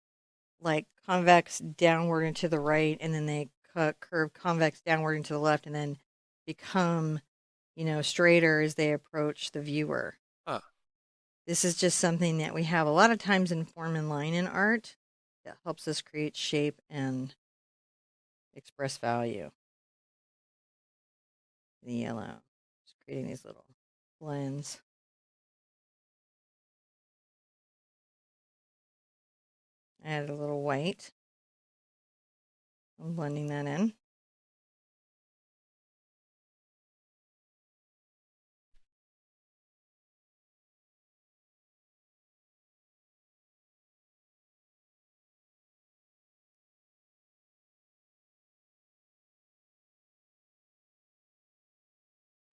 S1: like convex downward and to the right, and then they curve convex downward and to the left, and then become, straighter as they approach the viewer.
S2: Huh.
S1: This is just something that we have a lot of times in form and line in art that helps us create shape and express value. The yellow, just creating these little blends. Add a little white. I'm blending that in.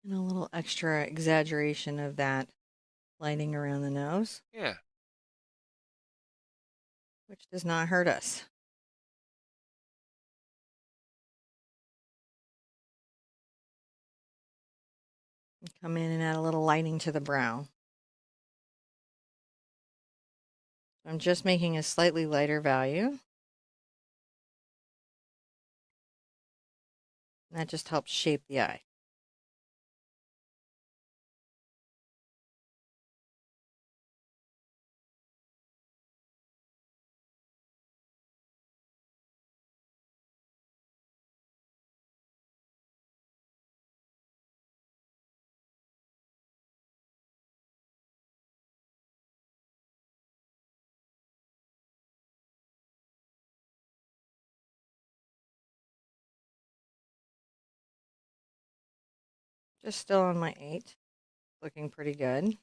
S1: And a little extra exaggeration of that lighting around the nose,
S2: Yeah.
S1: which does not hurt us. Come in and add a little lighting to the brow. I'm just making a slightly lighter value. And that just helps shape the eye. Just still on my 8. Looking pretty good.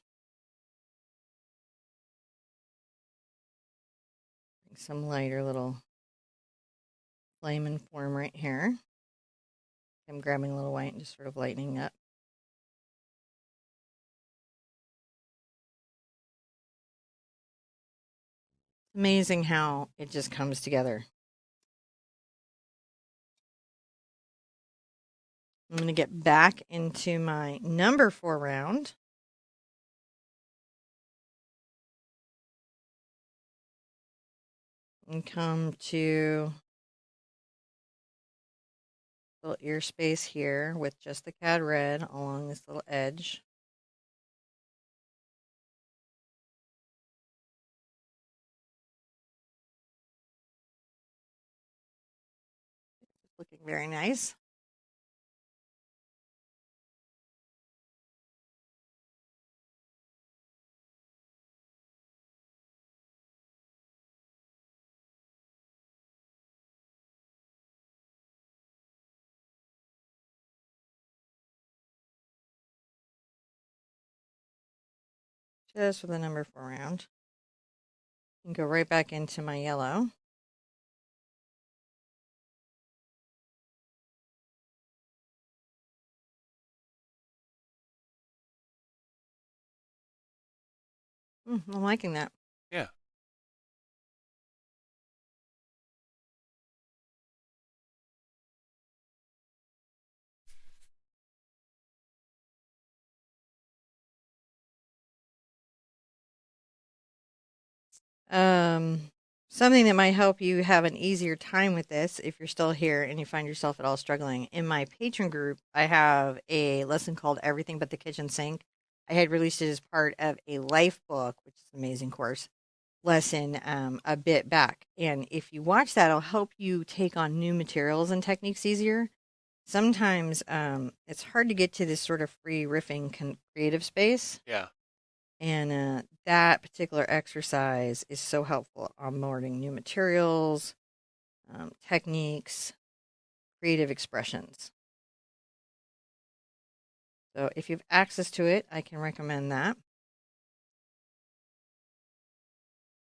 S1: Some lighter little flame and form right here. I'm grabbing a little white and just sort of lightening up. It's amazing how it just comes together. I'm going to get back into my number 4 round. And come to little ear space here with just the cad red along this little edge. Looking very nice. Just for the number 4 round. And go right back into my yellow. I'm liking that.
S2: Yeah.
S1: Um, Something that might help you have an easier time with this if you're still here and you find yourself at all struggling. In my patron group, I have a lesson called Everything But the Kitchen Sink. I had released it as part of a life book, which is an amazing course lesson a bit back. And if you watch that, it'll help you take on new materials and techniques easier. Sometimes it's hard to get to this sort of free riffing creative space.
S2: Yeah.
S1: And that particular exercise is so helpful onboarding new materials, techniques, creative expressions. So if you have access to it, I can recommend that.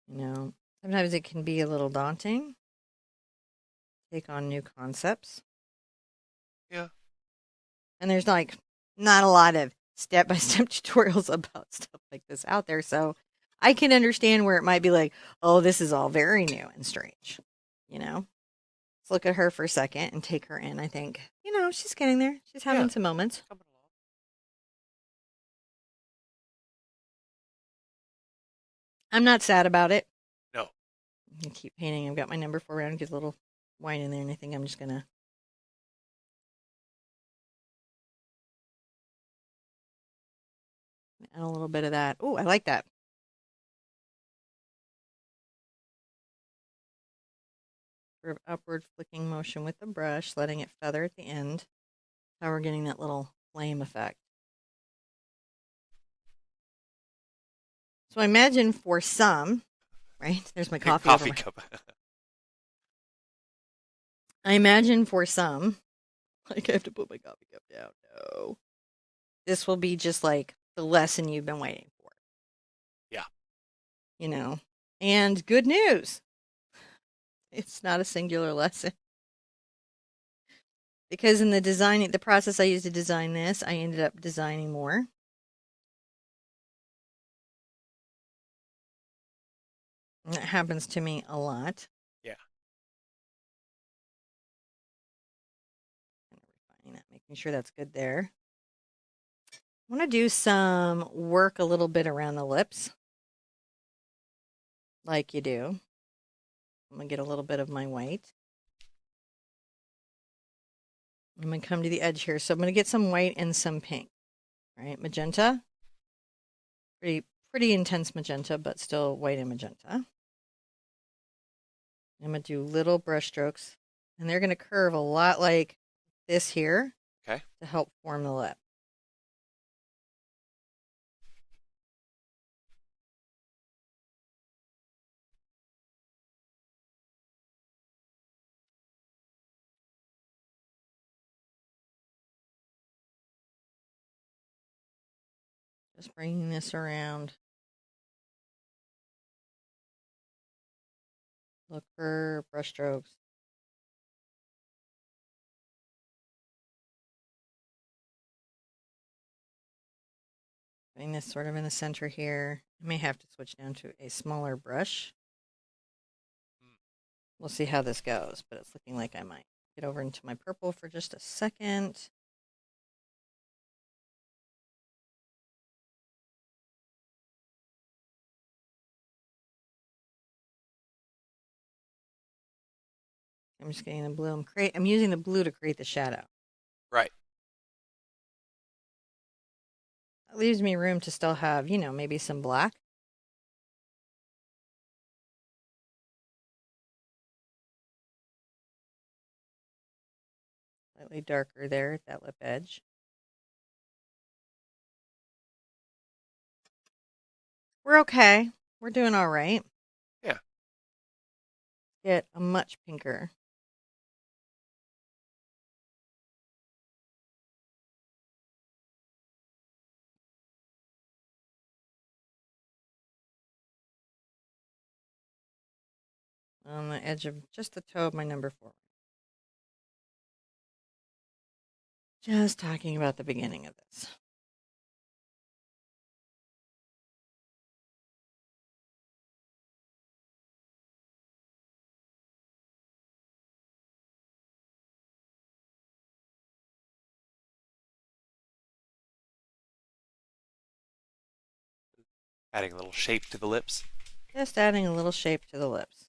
S1: Sometimes it can be a little daunting, take on new concepts.
S2: Yeah.
S1: And there's like not a lot of step-by-step tutorials about stuff like this out there. So I can understand where it might be like, oh, this is all very new and strange. Let's look at her for a second and take her in. I think, she's getting there. She's
S2: Yeah.
S1: having some moments.
S2: Coming along.
S1: I'm not sad about it.
S2: No.
S1: I keep painting. I've got my number 4 round, get a little white in there, and I think I'm just going to add a little bit of that. Oh, I like that. Sort of upward flicking motion with the brush, letting it feather at the end. How we're getting that little flame effect. So I imagine for some, right? There's my coffee over
S2: Coffee
S1: my.
S2: cup.
S1: I imagine for some, like I have to put my coffee cup down. No. This will be just like the lesson you've been waiting for.
S2: Yeah.
S1: And good news. It's not a singular lesson. Because in the process I used to design this, I ended up designing more. And that happens to me a lot.
S2: Yeah.
S1: Refining that, making sure that's good there. I want to do some work a little bit around the lips, like you do. I'm going to get a little bit of my white. I'm going to come to the edge here. So I'm going to get some white and some pink. All right, magenta. Pretty intense magenta, but still white and magenta. I'm going to do little brush strokes, and they're going to curve a lot like this here
S2: Okay.
S1: to help form the lip. Just bringing this around. Look for brush strokes. Putting this sort of in the center here. I may have to switch down to a smaller brush. We'll see how this goes, but it's looking like I might get over into my purple for just a second. I'm just getting the blue. I'm using the blue to create the shadow.
S2: Right.
S1: That leaves me room to still have, maybe some black. Slightly darker there at that lip edge. We're okay. We're doing all right.
S2: Yeah.
S1: Get a much pinker. On the edge of just the toe of my number 4. Just talking about the beginning of this.
S2: Adding a little shape to the lips.
S1: Just adding a little shape to the lips.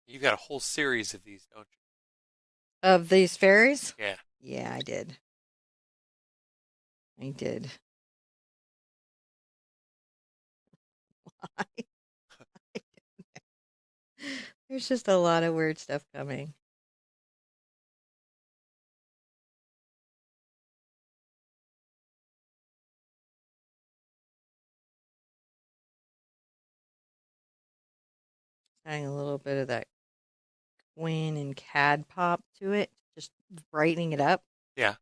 S2: You've got a whole series of these, don't
S1: Of these fairies?
S2: you? Yeah.
S1: Yeah, I did. I did. There's just a lot of weird stuff coming. Adding a little bit of that Quinn and Cad pop to it, just brightening it up.
S2: Yeah.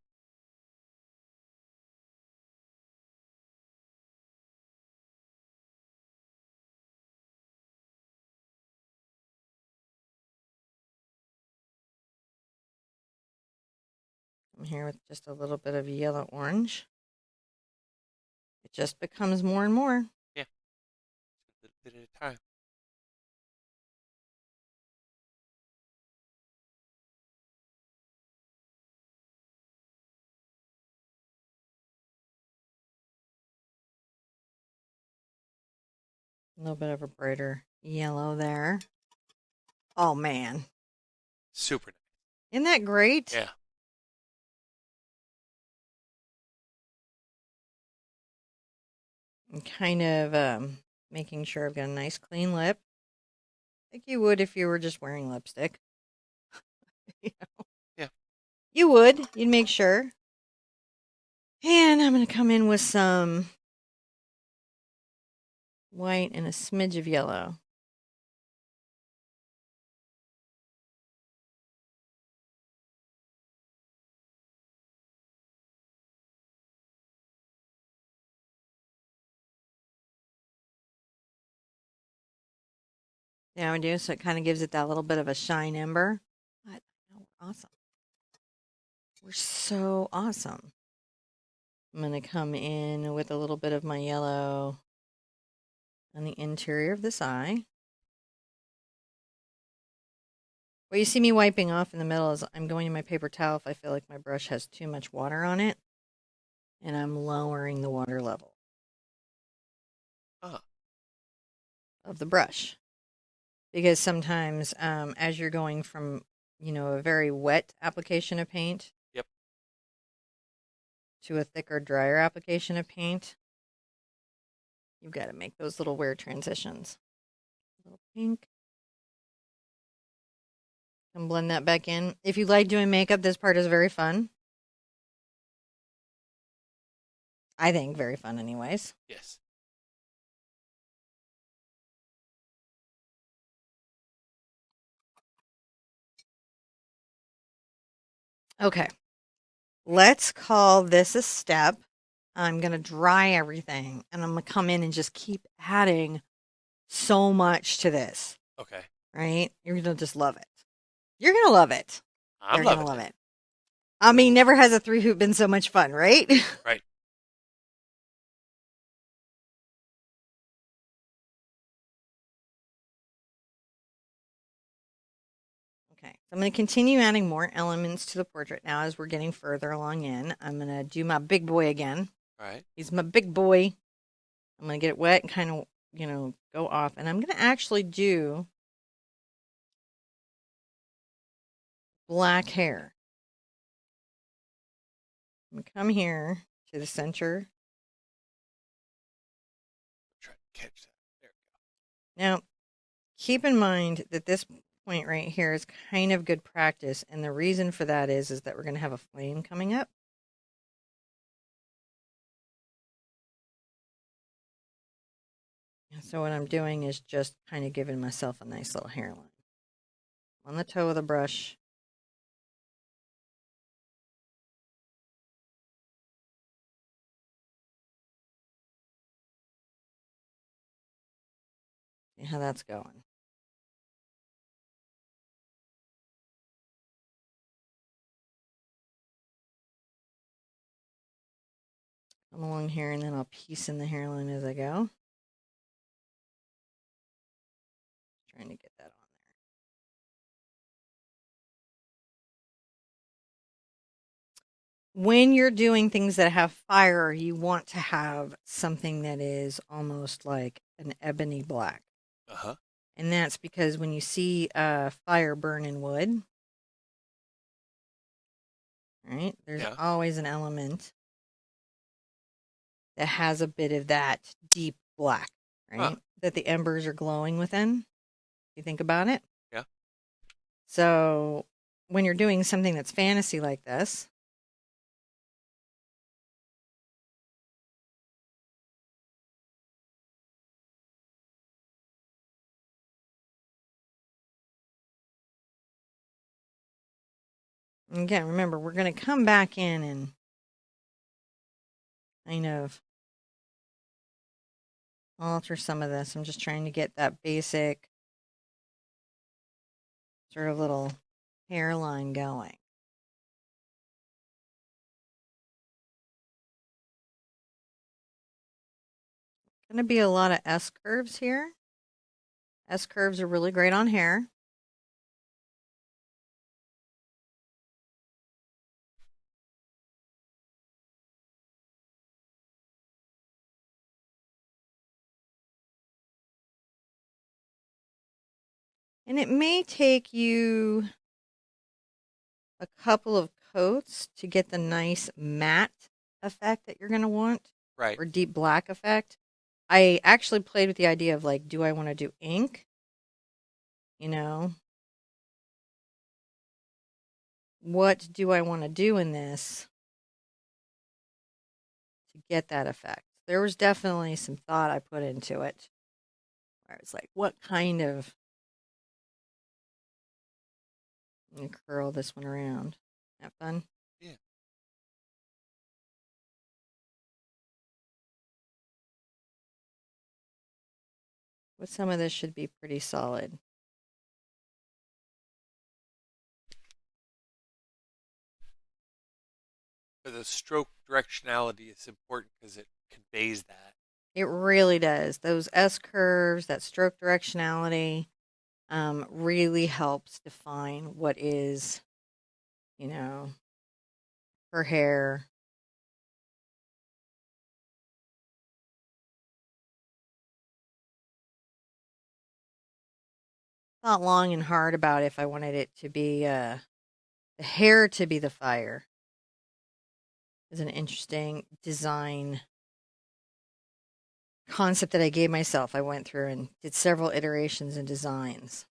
S1: I'm here with just a little bit of yellow orange. It just becomes more and more.
S2: Yeah. A little bit at a time.
S1: A little bit of a brighter yellow there. Oh man.
S2: Super nice.
S1: Isn't that great?
S2: Yeah.
S1: And kind of making sure I've got a nice clean lip. Like you would if you were just wearing lipstick.
S2: Yeah.
S1: You would. You'd make sure. And I'm going to come in with some white and a smidge of yellow. Yeah, we do. So it kind of gives it that little bit of a shine ember. But no, we're awesome. We're so awesome. I'm going to come in with a little bit of my yellow on the interior of this eye. What you see me wiping off in the middle is I'm going to my paper towel if I feel like my brush has too much water on it, and I'm lowering the water level
S2: Oh,
S1: of the brush. Because sometimes as you're going from, a very wet application of paint
S2: yep.
S1: to a thicker, drier application of paint, you've got to make those little weird transitions. A little pink. And blend that back in. If you like doing makeup, this part is very fun. I think very fun anyways.
S2: Yes.
S1: Okay. Let's call this a step. I'm going to dry everything and I'm going to come in and just keep adding so much to this,
S2: Okay.
S1: right? You're going to just love it. You're going to love it.
S2: I'm
S1: You're going to
S2: loving
S1: love
S2: it.
S1: it. I mean, never has a three hoop been so much fun, right?
S2: Right.
S1: Okay, so I'm going to continue adding more elements to the portrait now as we're getting further along in. I'm going to do my big boy again.
S2: All right.
S1: He's my big boy. I'm going to get it wet and kind of, go off. And I'm going to actually do black hair. I'm going to come here to the center.
S2: Try to catch that. There
S1: Now, keep in mind that this point right here is kind of good practice. And the reason for that is that we're going to have a flame coming up. So what I'm doing is just kind of giving myself a nice little hairline. On the toe of the brush. See how that's going. Come along here and then I'll piece in the hairline as I go. Trying to get that on there. When you're doing things that have fire, you want to have something that is almost like an ebony black.
S2: we go. Uh huh.
S1: And that's because when you see fire burn in wood, right, there's
S2: Yeah.
S1: always an element that has a bit of that deep black,
S2: Huh.
S1: right? That the embers are glowing within. You think about it.
S2: Yeah.
S1: So when you're doing something that's fantasy like this, again, remember, we're going to come back in and kind of alter some of this. I'm just trying to get that basic sort of little hairline going. Going to be a lot of S curves here. S curves are really great on hair. And it may take you a couple of coats to get the nice matte effect that you're going to want,
S2: Right.
S1: or deep black effect. I actually played with the idea of like, do I want to do ink? You know, what do I want to do in this to get that effect? There was definitely some thought I put into it. Where it's like, what kind of. I'm going to curl this one around. That fun?
S2: Yeah.
S1: But some of this should be pretty solid.
S2: Or the stroke directionality is important because it conveys that.
S1: It really does. Those S curves, that stroke directionality, really helps define what is, you know, her hair. Thought long and hard about if I wanted it to be the hair to be the fire. Is an interesting design concept that I gave myself. I went through and did several iterations and designs.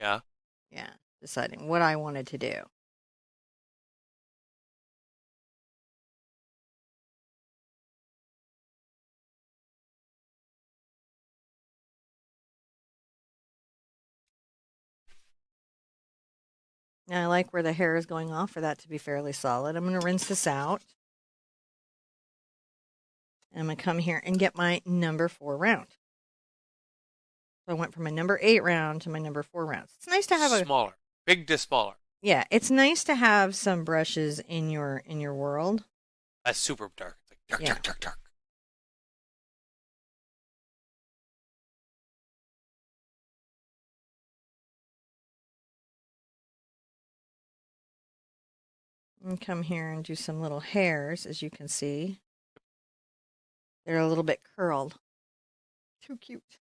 S2: Yeah.
S1: Yeah, deciding what I wanted to do. Now I like where the hair is going off for that to be fairly solid. I'm going to rinse this out. And I'm going to come here and get my number 4 round. So I went from my number 8 round to my number 4 rounds. It's nice to have a
S2: Smaller. Big to smaller.
S1: yeah, it's nice to have some brushes in your world.
S2: That's super dark. It's like dark,
S1: Yeah.
S2: dark, dark, dark.
S1: And come here and do some little hairs, as you can see. They're a little bit curled. Too cute.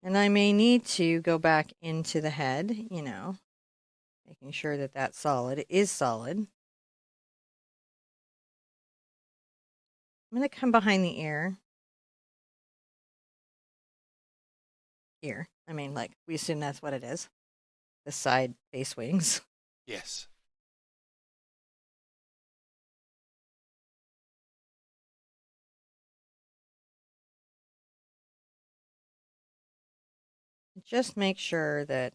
S1: And I may need to go back into the head, making sure that that's solid. It is solid. I'm going to come behind the ear. Ear. I mean, like, we assume that's what it is. The side face wings.
S2: Yes.
S1: Just make sure that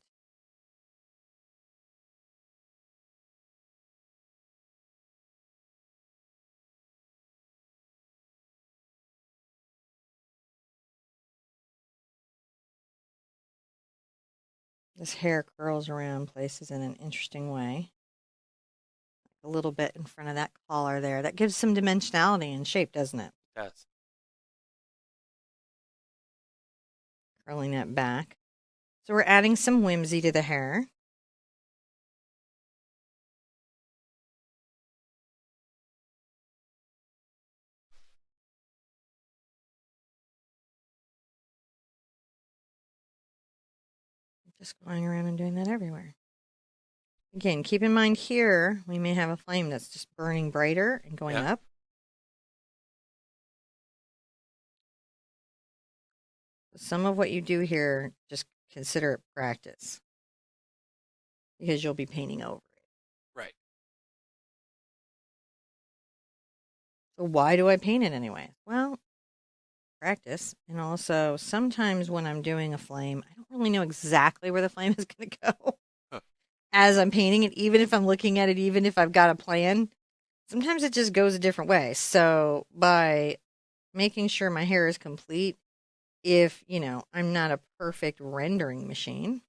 S1: this hair curls around places in an interesting way. A little bit in front of that collar there. That gives some dimensionality and shape, doesn't it?
S2: It does.
S1: Curling that back. So we're adding some whimsy to the hair. Just going around and doing that everywhere. Again, keep in mind here, we may have a flame that's just burning brighter and going
S2: Yeah.
S1: up. Some of what you do here, just consider it practice because you'll be painting over it.
S2: Right.
S1: So why do I paint it anyway? Well, practice. And also, sometimes when I'm doing a flame, I don't really know exactly where the flame is going to go
S2: Huh.
S1: as I'm painting it, even if I'm looking at it, even if I've got a plan. Sometimes it just goes a different way. So by making sure my hair is complete, if, I'm not a perfect rendering machine,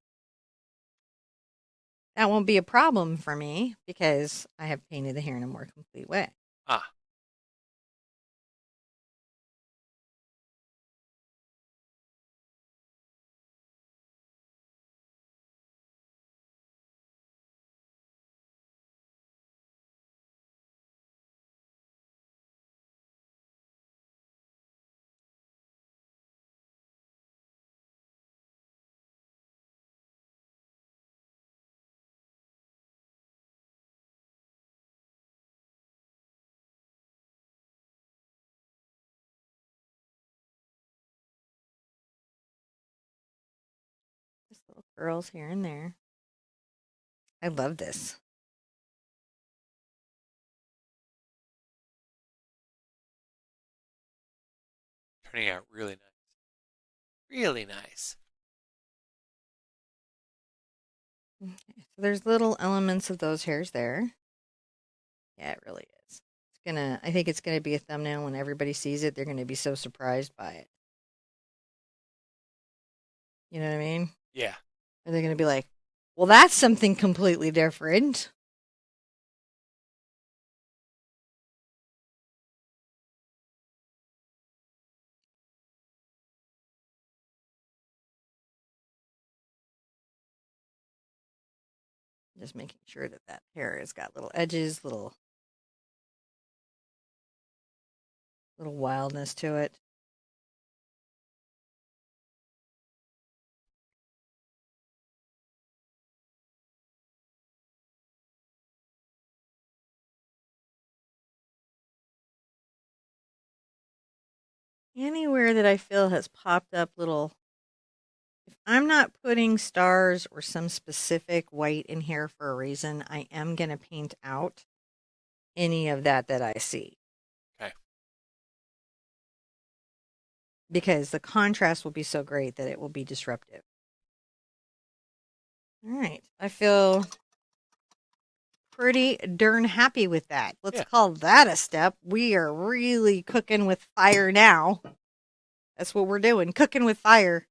S1: that won't be a problem for me because I have painted the hair in a more complete way.
S2: Ah.
S1: Just little curls here and there. I love this.
S2: Turning out really nice. Really nice.
S1: Okay, so there's little elements of those hairs there. Yeah, it really is. I think it's gonna be a thumbnail when everybody sees it. They're gonna be so surprised by it. You know what I mean?
S2: Yeah.
S1: Or they're gonna be like, Well, that's something completely different. Just making sure that that hair has got little edges, little wildness to it. Anywhere that I feel has popped up little, if I'm not putting stars or some specific white in here for a reason, I am going to paint out any of that I see
S2: Okay.
S1: because the contrast will be so great that it will be disruptive. All right. I feel pretty darn happy with that. Let's
S2: Yeah.
S1: call that a step. We are really cooking with fire now. That's what we're doing, cooking with fire.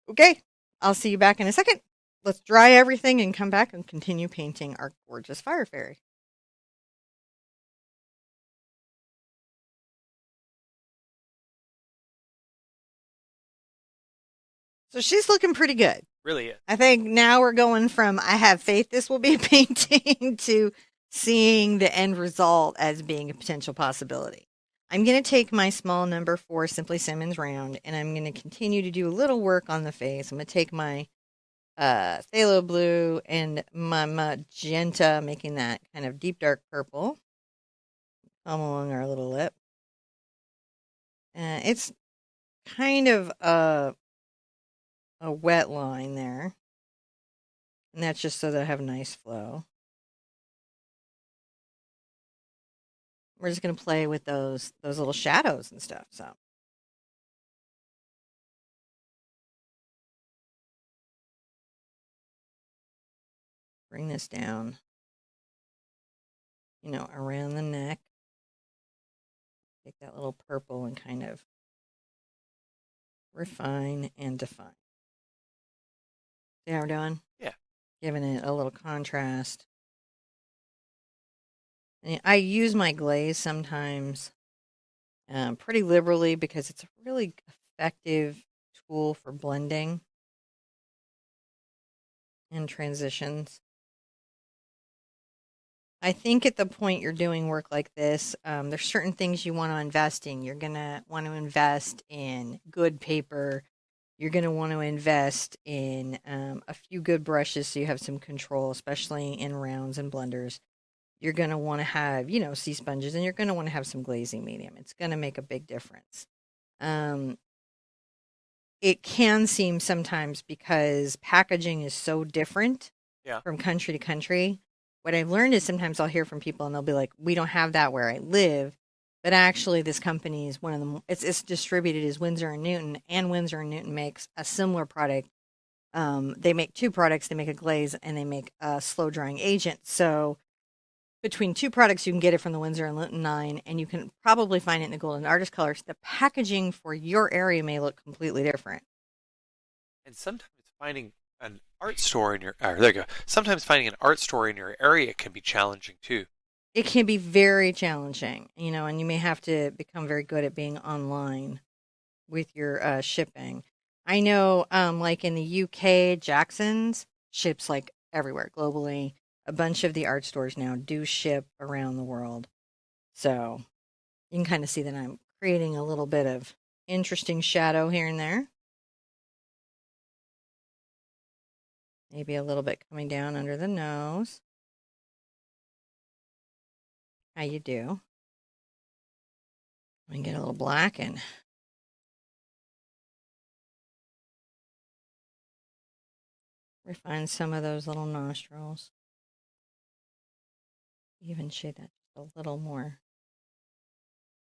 S1: Okay, I'll see you back in a second. Let's dry everything and come back and continue painting our gorgeous fire fairy. So she's looking pretty good.
S2: Really is.
S1: I think now we're going from I have faith this will be a painting to seeing the end result as being a potential possibility. I'm going to take my small number 4 Simply Simmons round and I'm going to continue to do a little work on the face. I'm going to take my phthalo blue and my magenta, making that kind of deep dark purple. Come along our little lip. It's kind of a wet line there. And that's just so that I have a nice flow. We're just going to play with those little shadows and stuff. So bring this down, around the neck. Take that little purple and kind of refine and define. See how we're doing?
S2: Yeah.
S1: Giving it a little contrast. And I use my glaze sometimes pretty liberally because it's a really effective tool for blending and transitions. I think at the point you're doing work like this, there's certain things you want to invest in. You're going to want to invest in good paper. You're going to want to invest in a few good brushes so you have some control, especially in rounds and blenders. You're going to want to have, sea sponges, and you're going to want to have some glazing medium. It's going to make a big difference. Um, it can seem sometimes because packaging is so different
S2: Yeah.
S1: from country to country. What I've learned is sometimes I'll hear from people and they'll be like, "We don't have that where I live," but actually, this company is one of them. It's distributed as Windsor and Newton, and Windsor and Newton makes a similar product. They make two products. They make a glaze and they make a slow drying agent. So between two products, you can get it from the Windsor and Newton line, and you can probably find it in the Golden Artist colors. The packaging for your area may look completely different.
S2: And sometimes finding an art store in your there you go. Sometimes finding an art store in your area can be challenging too.
S1: It can be very challenging, and you may have to become very good at being online with your shipping. I know, like in the UK, Jackson's ships like everywhere globally. A bunch of the art stores now do ship around the world. So you can kind of see that I'm creating a little bit of interesting shadow here and there. Maybe a little bit coming down under the nose. How you do? Let me get a little black and refine some of those little nostrils. Even shade that just a little more.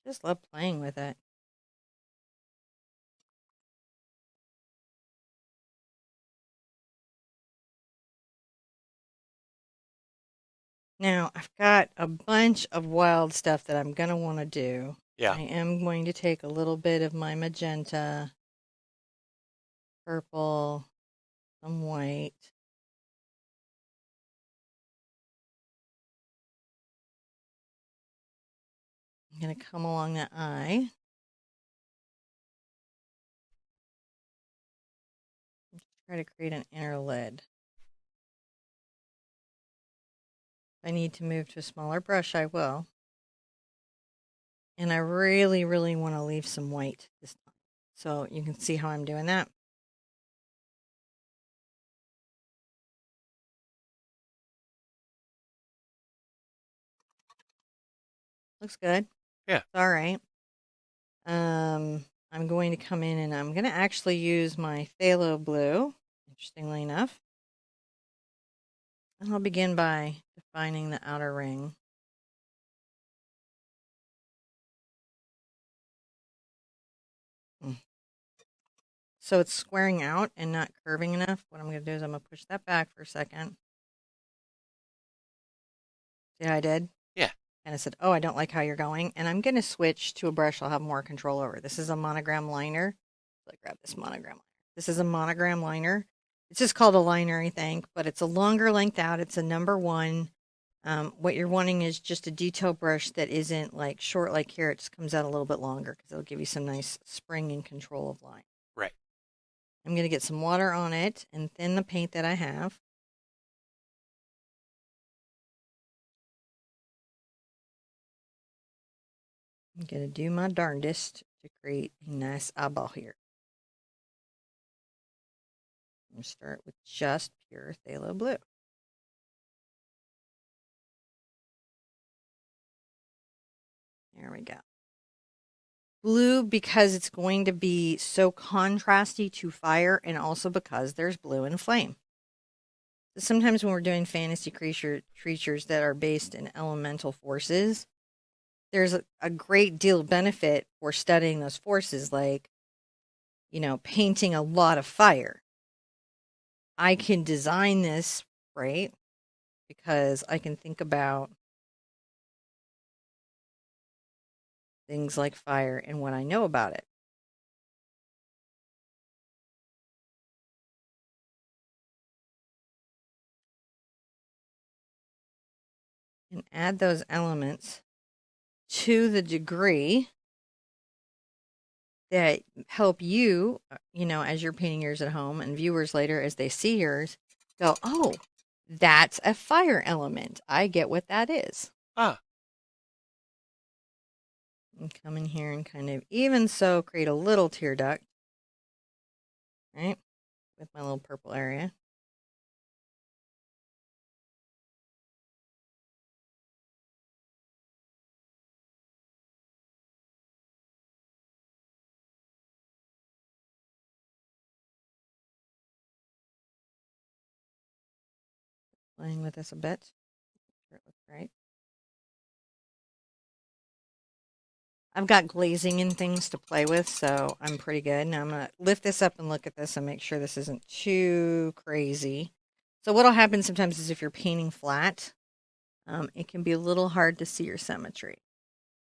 S1: Just love playing with it. Now, I've got a bunch of wild stuff that I'm going to want to do.
S2: Yeah.
S1: I am going to take a little bit of my magenta, purple, some white. I'm going to come along the eye. Try to create an inner lid. If I need to move to a smaller brush, I will. And I really, really want to leave some white this time. So you can see how I'm doing that. Looks good.
S2: Yeah.
S1: It's all right. I'm going to come in and I'm going to actually use my phthalo blue, interestingly enough. And I'll begin by defining the outer ring. So it's squaring out and not curving enough. What I'm going to do is I'm going to push that back for a second. See how I did?
S2: Yeah.
S1: And I said, oh, I don't like how you're going. And I'm going to switch to a brush I'll have more control over. This is a monogram liner. Let me grab this monogram liner. This is a monogram liner. It's just called a liner, I think, but it's a longer length out. It's a number one. What you're wanting is just a detail brush that isn't like short like here. It just comes out a little bit longer because it'll give you some nice spring and control of line.
S2: Right.
S1: I'm going to get some water on it and thin the paint that I have. I'm going to do my darndest to create a nice eyeball here. I'm going to start with just pure phthalo blue. There we go. Blue because it's going to be so contrasty to fire and also because there's blue in flame. Sometimes when we're doing fantasy creatures that are based in elemental forces, there's a great deal of benefit for studying those forces, like, painting a lot of fire. I can design this, right? Because I can think about things like fire and what I know about it. And add those elements to the degree that help you, as you're painting yours at home and viewers later as they see yours, go, oh, that's a fire element. I get what that is.
S2: Ah.
S1: And come in here and kind of even so create a little tear duct, right? With my little purple area. Playing with this a bit. Sure it looks right. I've got glazing and things to play with, so I'm pretty good. Now I'm going to lift this up and look at this and make sure this isn't too crazy. So what'll happen sometimes is if you're painting flat, it can be a little hard to see your symmetry,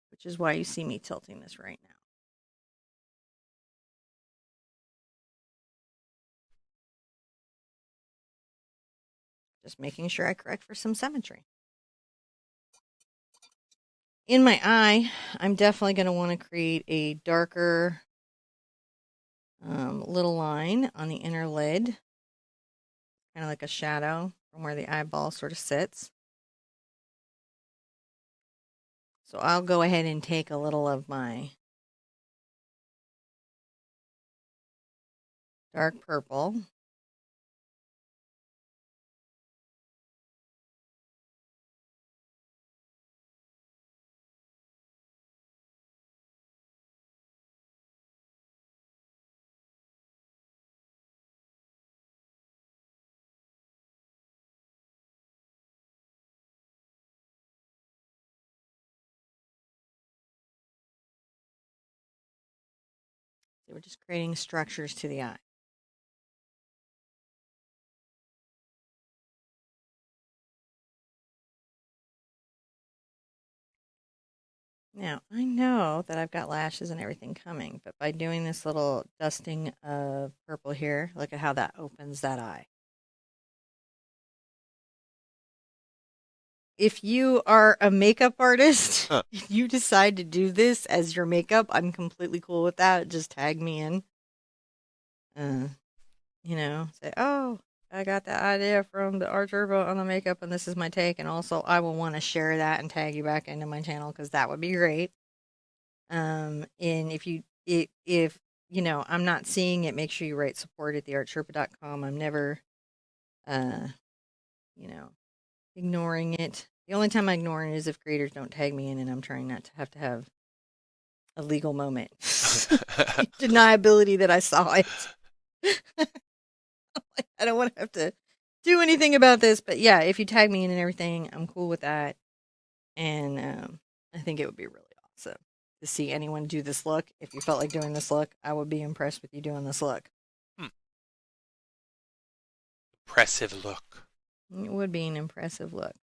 S1: which is why you see me tilting this right now. Just making sure I correct for some symmetry. In my eye, I'm definitely going to want to create a darker little line on the inner lid, kind of like a shadow from where the eyeball sort of sits. So I'll go ahead and take a little of my dark purple. So we're just creating structures to the eye. Now, I know that I've got lashes and everything coming, but by doing this little dusting of purple here, look at how that opens that eye. if you are a makeup artist,
S2: Huh.
S1: if you decide to do this as your makeup, I'm completely cool with that. Just tag me in. Uh, say, oh, I got the idea from the Art Sherpa on the makeup, and this is my take. And also, I will want to share that and tag you back into my channel because that would be great. And if I'm not seeing it, make sure you write support at theartsherpa.com. I'm never, uh, you know, ignoring it. The only time I ignore it is if creators don't tag me in, and I'm trying not to have a legal moment. Deniability that I saw it. I don't want to have to do anything about this, but yeah, if you tag me in and everything, I'm cool with that. And I think it would be really awesome to see anyone do this look. If you felt like doing this look, I would be impressed with you doing this look.
S2: Hmm. Impressive look.
S1: It would be an impressive look.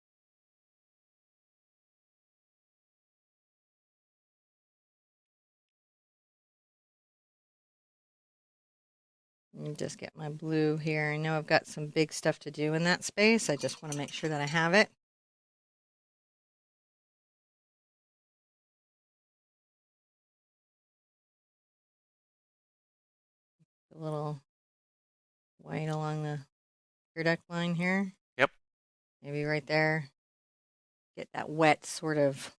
S1: Let me just get my blue here. I know I've got some big stuff to do in that space. I just want to make sure that I have it. A little white along the rear deck line here.
S2: Yep.
S1: Maybe right there. Get that wet sort of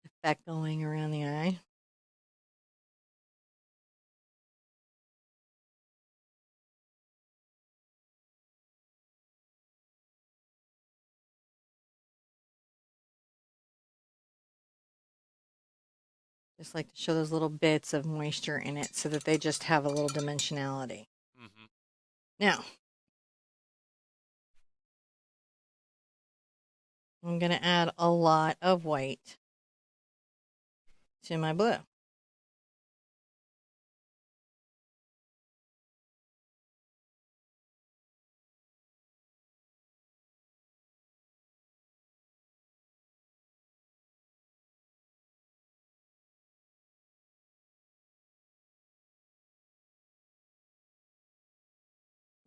S1: effect going around the eye. Just like to show those little bits of moisture in it so that they just have a little dimensionality.
S2: Mm-hmm.
S1: Now, I'm going to add a lot of white to my blue.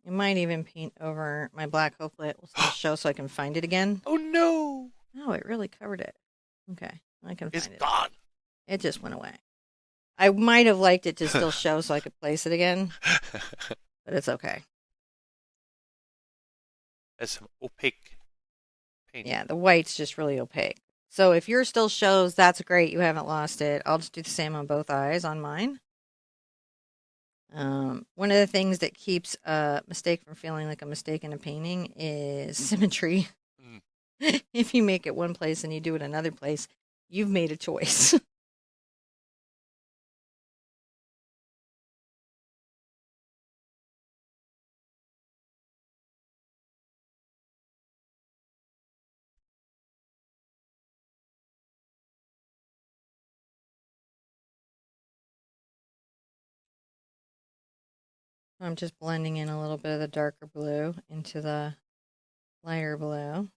S1: I might even paint over my black. Hopefully it will still show so I can find it again.
S2: Oh no!
S1: Oh, it really covered it. Okay, I can
S2: It's
S1: find it again.
S2: gone.
S1: It just went away. I might have liked it to still show so I could place it again, but it's okay.
S2: That's some opaque paint.
S1: Yeah, the white's just really opaque. So if yours still shows, that's great. You haven't lost it. I'll just do the same on both eyes on mine. One of the things that keeps a mistake from feeling like a mistake in a painting is symmetry.
S2: Mm.
S1: If you make it one place and you do it another place, you've made a choice. I'm just blending in a little bit of the darker blue into the lighter blue.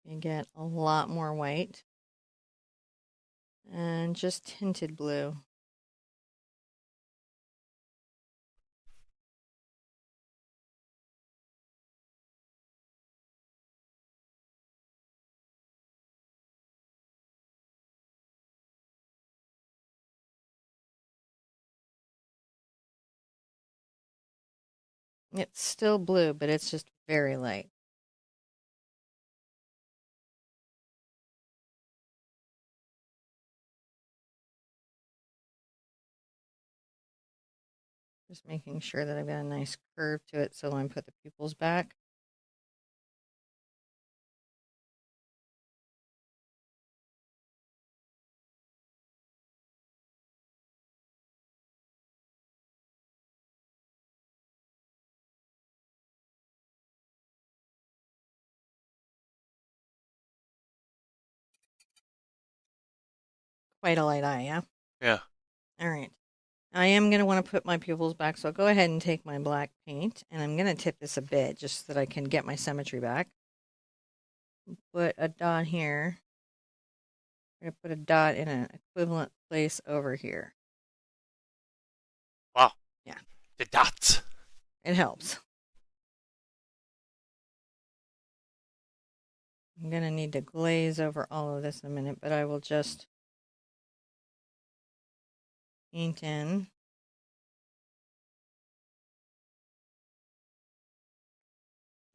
S1: You get a lot more white and just tinted blue. It's still blue, but it's just very light. Just making sure that I've got a nice curve to it so when I put the pupils back. Quite a light eye, yeah?
S2: Yeah.
S1: All right. I am going to want to put my pupils back, so I'll go ahead and take my black paint, and I'm going to tip this a bit just so that I can get my symmetry back. Put a dot here. I'm going to put a dot in an equivalent place over here.
S2: Wow.
S1: Yeah,
S2: The dots.
S1: it helps. I'm going to need to glaze over all of this in a minute, but I will just paint in.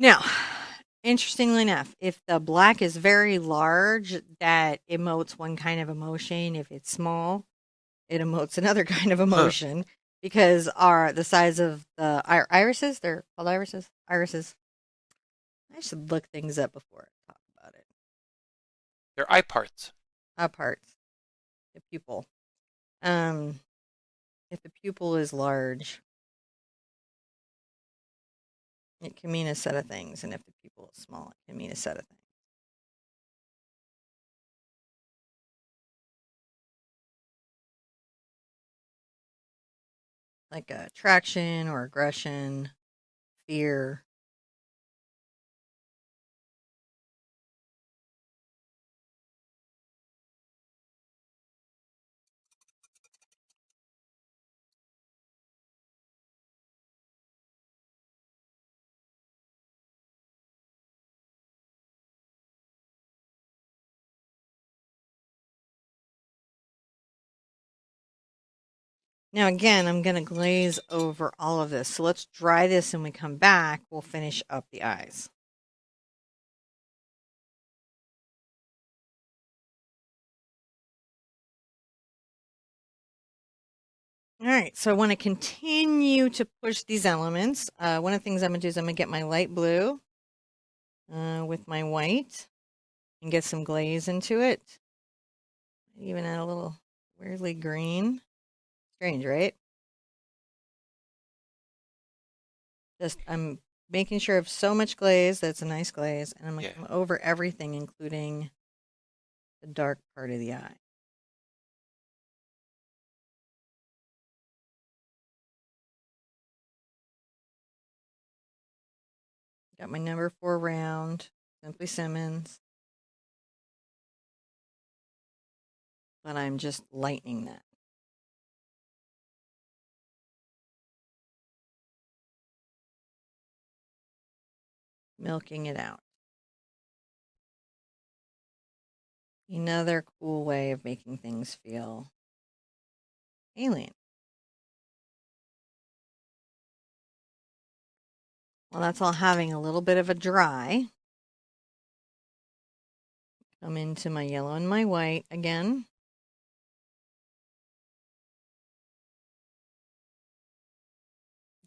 S1: Now, interestingly enough, if the black is very large, that emotes one kind of emotion. If it's small, it emotes another kind of
S2: Huh.
S1: emotion because our the size of the irises, they're called irises. Irises. I should look things up before I talk about it.
S2: They're eye parts.
S1: Parts, the pupil. Um, if the pupil is large, it can mean a set of things, and if the pupil is small, it can mean a set of things. Like attraction or aggression, fear. Now, again, I'm going to glaze over all of this. So let's dry this and we come back. We'll finish up the eyes. All right, so I want to continue to push these elements. One of the things I'm going to do is I'm going to get my light blue with my white and get some glaze into it. Even add a little weirdly green. Strange, right? Just I'm making sure I have so much glaze that's a nice glaze, and I'm going
S2: Yeah.
S1: to come over everything, including the dark part of the eye. Got my number 4 round, Simply Simmons, but I'm just lightening that. Milking it out. Another cool way of making things feel alien. Well, that's all having a little bit of a dry. Come into my yellow and my white again.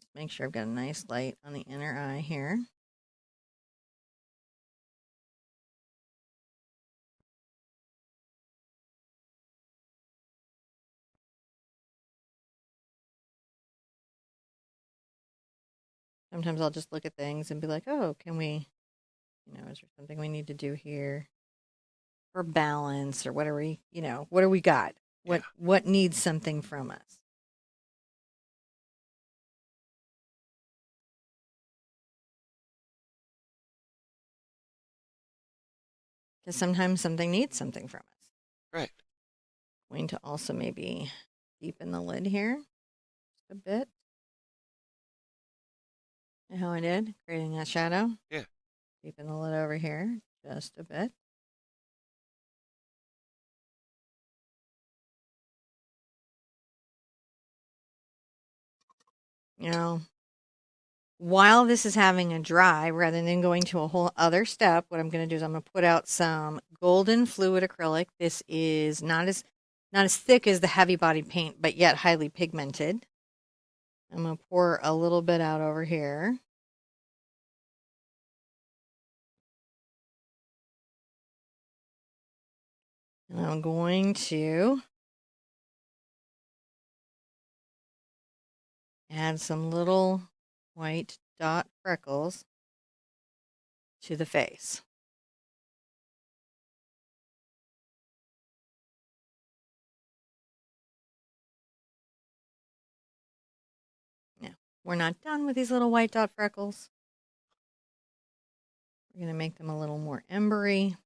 S1: Just make sure I've got a nice light on the inner eye here. Sometimes I'll just look at things and be like, oh, can we, is there something we need to do here for balance or whatever, what do we got?
S2: Yeah.
S1: What needs something from us? Because sometimes something needs something from us.
S2: Right.
S1: Going to also maybe deepen the lid here just a bit. And how I did, creating that shadow.
S2: Yeah.
S1: Deepen the lid over here just a bit. You know, while this is having a dry, rather than going to a whole other step, what I'm going to do is I'm going to put out some golden fluid acrylic. This is not as thick as the heavy body paint, but yet highly pigmented. I'm going to pour a little bit out over here. And I'm going to add some little white dot freckles to the face. Now, we're not done with these little white dot freckles. We're going to make them a little more embery.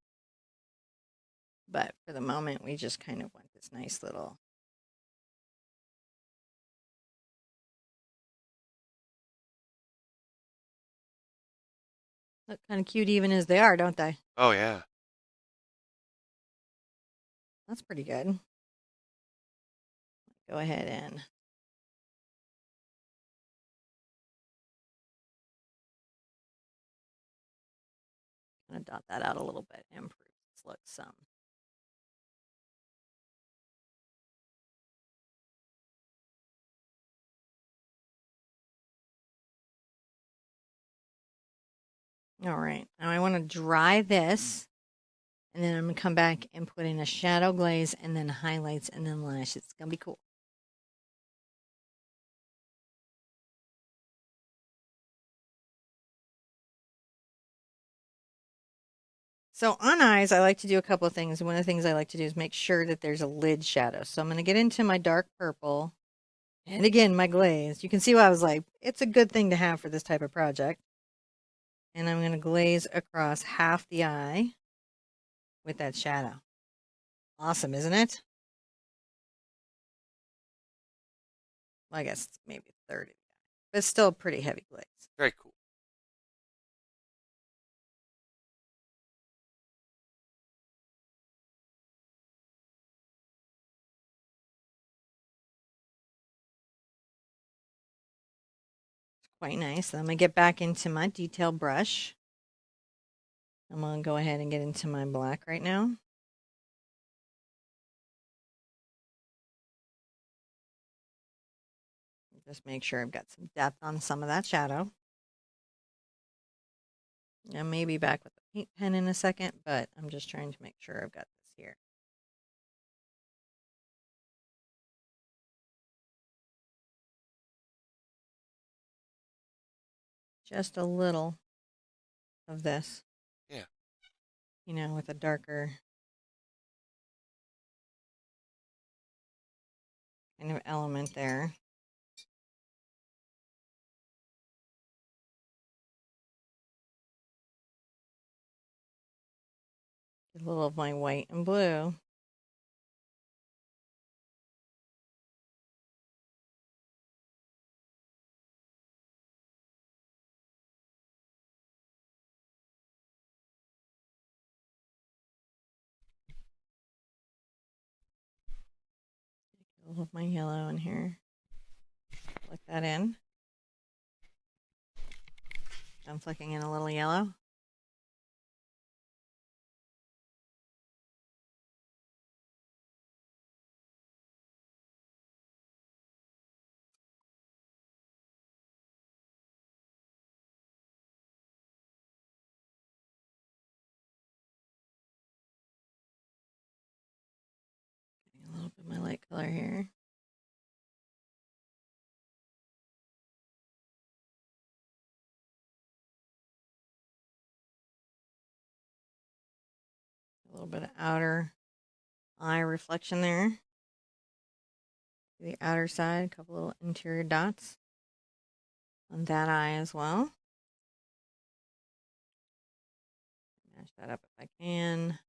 S1: But for the moment, we just kind of want this nice little Look kind of cute even as they are, don't they?
S2: Oh yeah.
S1: That's pretty good. Go ahead and kind of dot that out a little bit. Improve this look some. All right. Now I want to dry this. And then I'm going to come back and put in a shadow glaze and then highlights and then lash. It's going to be cool. So on eyes, I like to do a couple of things. One of the things I like to do is make sure that there's a lid shadow. So I'm going to get into my dark purple and again, my glaze. You can see why I was like, it's a good thing to have for this type of project. And I'm going to glaze across half the eye with that shadow. Awesome, isn't it? Well, I guess it's maybe 30, but it's still a pretty heavy glaze.
S2: Very cool.
S1: Quite nice. I'm going to get back into my detail brush. I'm going to go ahead and get into my black right now. Just make sure I've got some depth on some of that shadow. I may be back with the paint pen in a second, but I'm just trying to make sure I've got this here. Just a little of this,
S2: Yeah.
S1: you know, with a darker kind of element there. A little of my white and blue. A little of my yellow in here. Flick that in. I'm flicking in a little yellow. A little bit of my light color here. A little bit of outer eye reflection there. The outer side, a couple little interior dots on that eye as well. Match that up if I can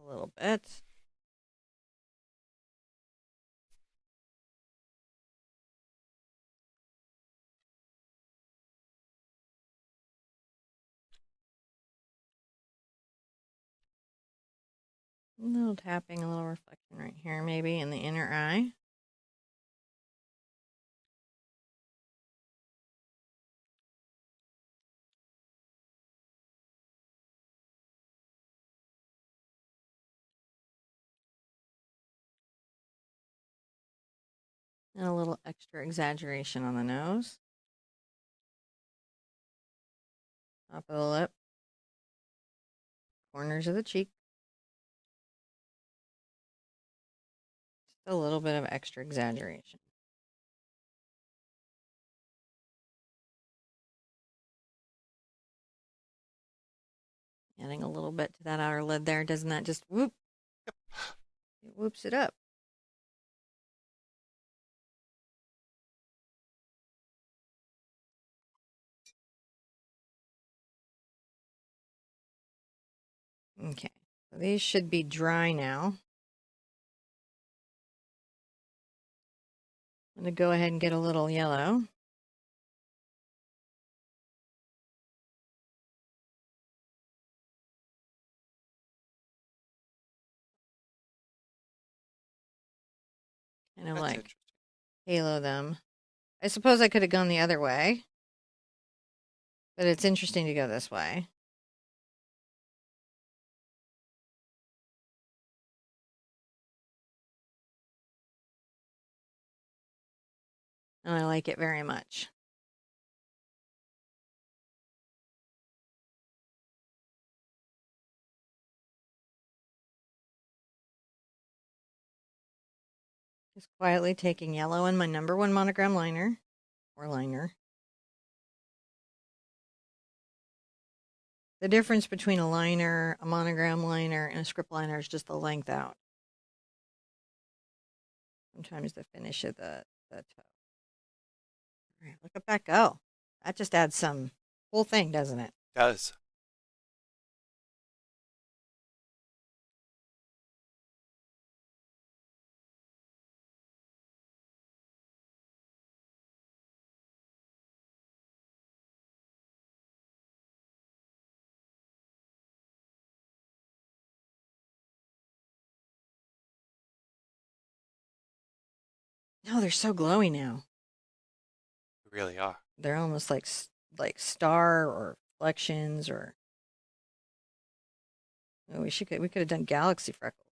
S1: a little bit. A little tapping, a little reflection right here, maybe in the inner eye. And a little extra exaggeration on the nose. Top of the lip. Corners of the cheek. Just a little bit of extra exaggeration. Adding a little bit to that outer lid there. Doesn't that just whoop? It whoops it up. Okay. So these should be dry now. I'm going to go ahead and get a little yellow. kind of
S2: That's
S1: like
S2: interesting.
S1: halo them. I suppose I could have gone the other way, but it's interesting to go this way. And I like it very much. Just quietly taking yellow in my number one monogram liner, or liner. The difference between a liner, a monogram liner, and a script liner is just the length out. Sometimes the finish of the toe. All right, look at that go. That just adds some whole thing, doesn't it?
S2: Does.
S1: No, they're so glowy now.
S2: They really are.
S1: They're almost like star or reflections or oh, we could have done galaxy freckles.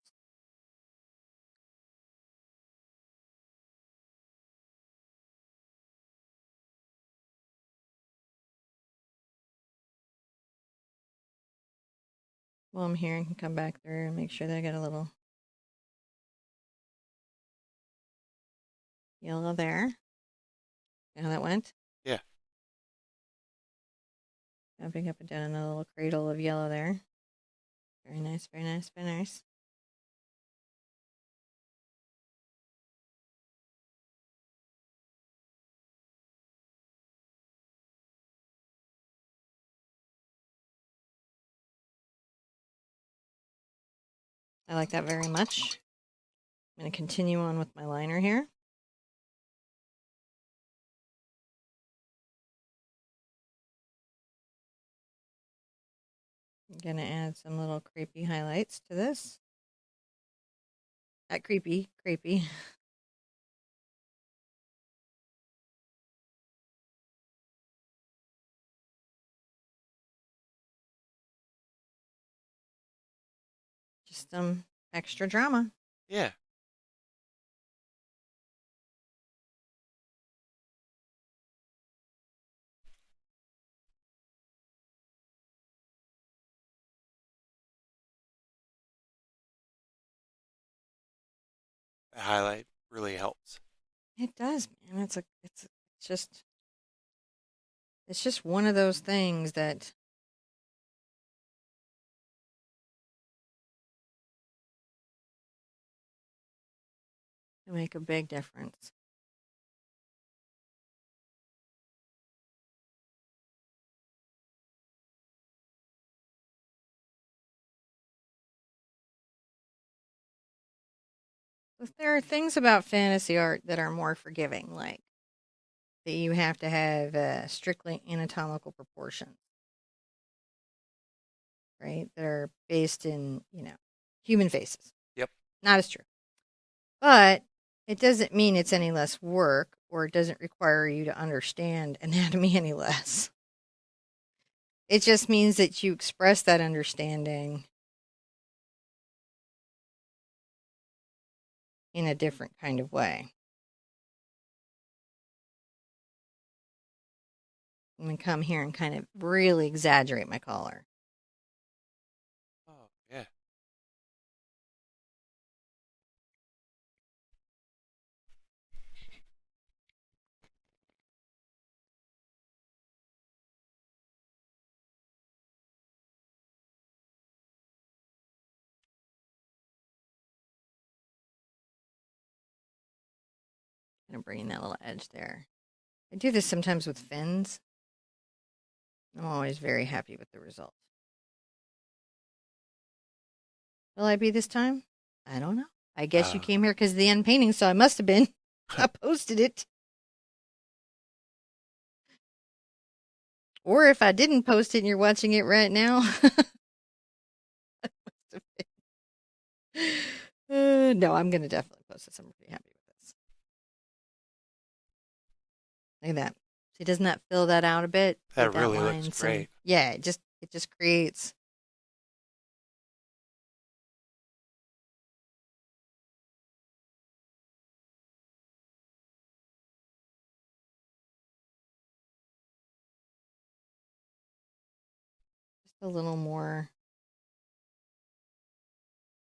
S1: Well, I'm here and can come back through and make sure that I got a little yellow there. See how that went?
S2: Yeah.
S1: Jumping up and down in a little cradle of yellow there. Very nice, very nice, very nice. I like that very much. I'm going to continue on with my liner here. I'm going to add some little creepy highlights to this. Not creepy, creepy. Just some extra drama.
S2: Yeah. The highlight really helps.
S1: It does, man. It's just one of those things that can make a big difference. But there are things about fantasy art that are more forgiving, like that you have to have strictly anatomical proportions, right? That are based in, human faces.
S2: Yep.
S1: Not as true. But it doesn't mean it's any less work or it doesn't require you to understand anatomy any less. It just means that you express that understanding in a different kind of way. I'm going to come here and kind of really exaggerate my collar.
S2: Oh, yeah.
S1: Kind of bringing that little edge there. I do this sometimes with fins. I'm always very happy with the result. Will I be this time? I don't know. I guess you
S2: Uh,
S1: came here because of the end painting, so I must have been. I posted it. Or if I didn't post it and you're watching it right now. No, I'm going to definitely post this. I'm pretty happy with this. Look at that. See, doesn't that fill that out a bit?
S2: That
S1: Create that
S2: really looks
S1: line. Some,
S2: great.
S1: yeah, it just creates just a little more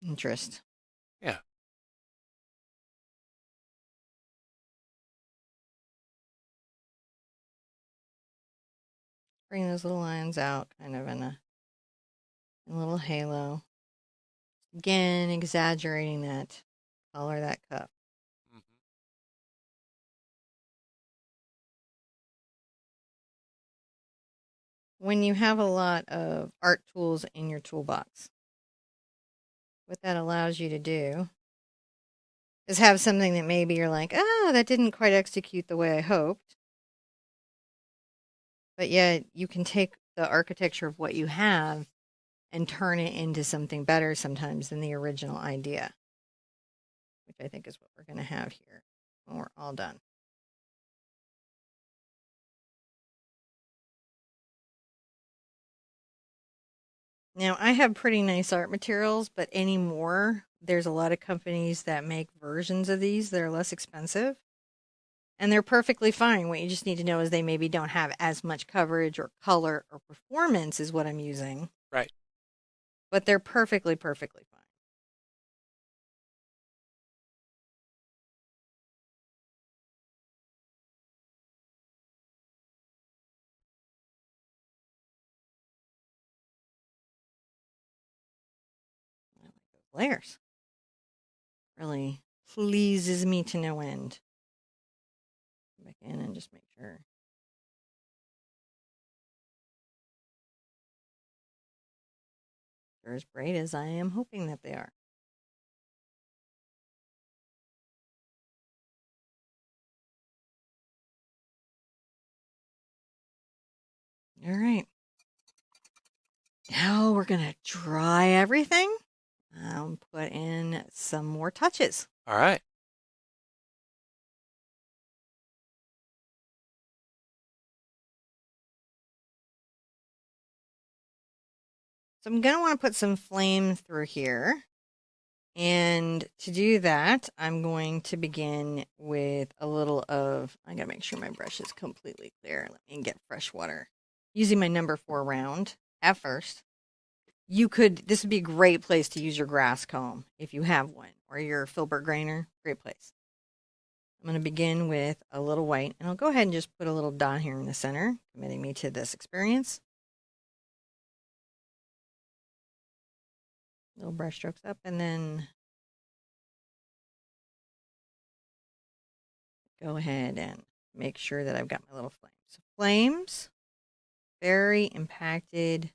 S1: interest.
S2: Yeah.
S1: Bring those little lines out, kind of in a little halo. Again, exaggerating that color, that cup.
S2: Hmm.
S1: When you have a lot of art tools in your toolbox, what that allows you to do is have something that maybe you're like, ah, that didn't quite execute the way I hoped. But yet you can take the architecture of what you have and turn it into something better sometimes than the original idea, which I think is what we're going to have here when we're all done. Now, I have pretty nice art materials, but anymore, there's a lot of companies that make versions of these that are less expensive. And they're perfectly fine. What you just need to know is they maybe don't have as much coverage or color or performance is what I'm using,
S2: Right.
S1: but they're perfectly, perfectly fine. I like those layers. Really pleases me to no end. Come back in and just make sure they're as bright as I am hoping that they are. All right. Now we're going to dry everything. Put in some more touches.
S2: All right.
S1: So I'm going to want to put some flame through here. And to do that, I'm going to begin with a little of, I gotta make sure my brush is completely clear. Let me get fresh water. Using my number 4 round at first. This would be a great place to use your grass comb if you have one, or your filbert grainer. Great place. I'm going to begin with a little white, and I'll go ahead and just put a little dot here in the center, committing me to this experience. Little brush strokes up, and then go ahead and make sure that I've got my little flames. So flames, very impacted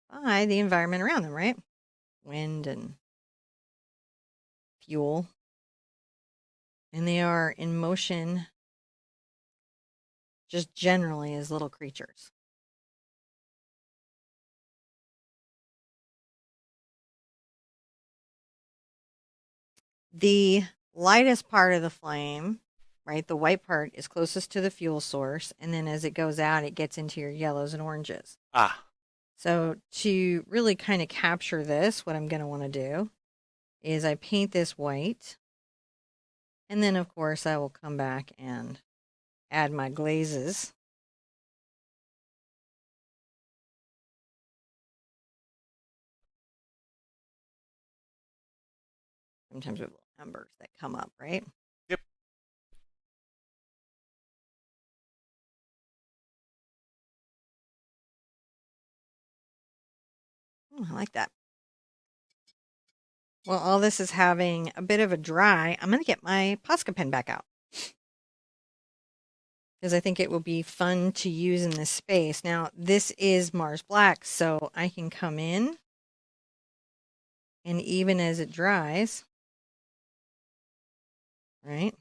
S1: by the environment around them, right? Wind and fuel. And they are in motion just generally as little creatures. The lightest part of the flame, right, the white part is closest to the fuel source. And then as it goes out, it gets into your yellows and oranges.
S2: Ah.
S1: So to really kind of capture this, what I'm going to want to do is I paint this white. And then, of course, I will come back and add my glazes. Sometimes with little embers that come up, right?
S2: Yep.
S1: I like that. Well, all this is having a bit of a dry. I'm going to get my Posca pen back out because I think it will be fun to use in this space. Now, this is Mars Black, so I can come in and even as it dries, right,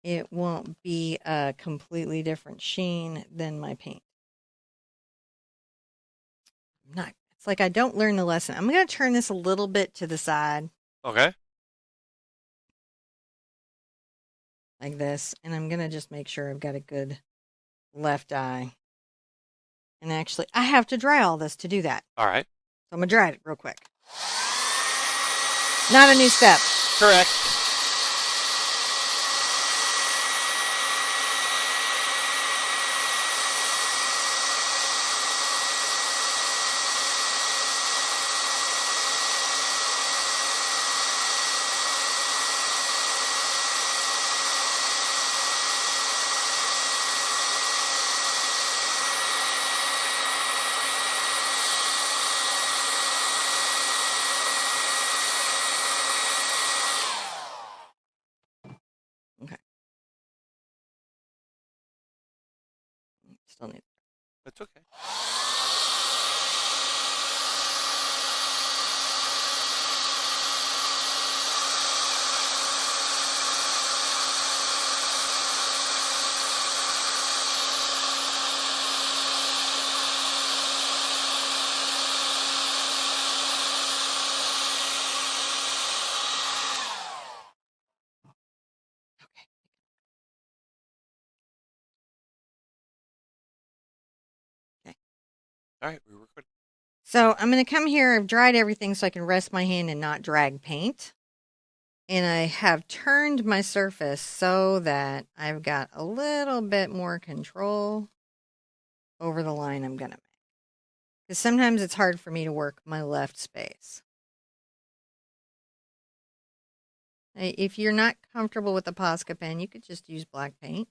S1: it won't be a completely different sheen than my paint. It's like I don't learn the lesson. I'm going to turn this a little bit to the side.
S2: Okay.
S1: like this. And I'm going to just make sure I've got a good left eye. And actually, I have to dry all this to do that.
S2: All right.
S1: So I'm going to dry it real quick. Not a new step.
S2: Correct.
S1: Okay. Still need.
S2: That's okay.
S1: Okay. Okay.
S2: All right, we were good.
S1: So I'm going to come here. I've dried everything so I can rest my hand and not drag paint. And I have turned my surface so that I've got a little bit more control over the line I'm going to make. Because sometimes it's hard for me to work my left space. If you're not comfortable with the Posca pen, you could just use black paint.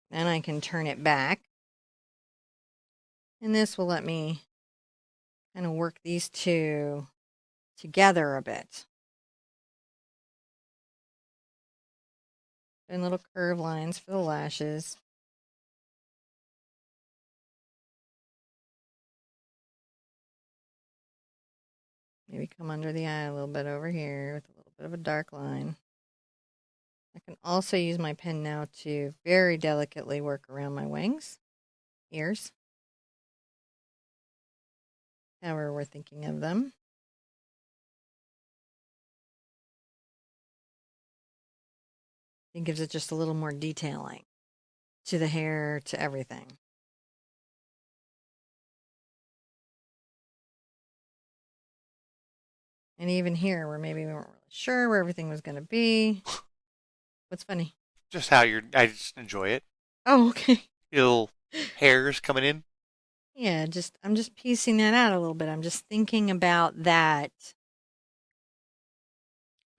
S1: Then I can turn it back. And this will let me kind of work these two together a bit. And little curve lines for the lashes. Maybe come under the eye a little bit over here with a little bit of a dark line. I can also use my pen now to very delicately work around my wings, ears, however we're thinking of them. It gives it just a little more detailing to the hair, to everything. And even here, where maybe we weren't really sure where everything was going to be. What's funny?
S2: Just how you're. I just enjoy it.
S1: Oh, okay.
S2: Little hairs coming in.
S1: Yeah, I'm just piecing that out a little bit. I'm just thinking about that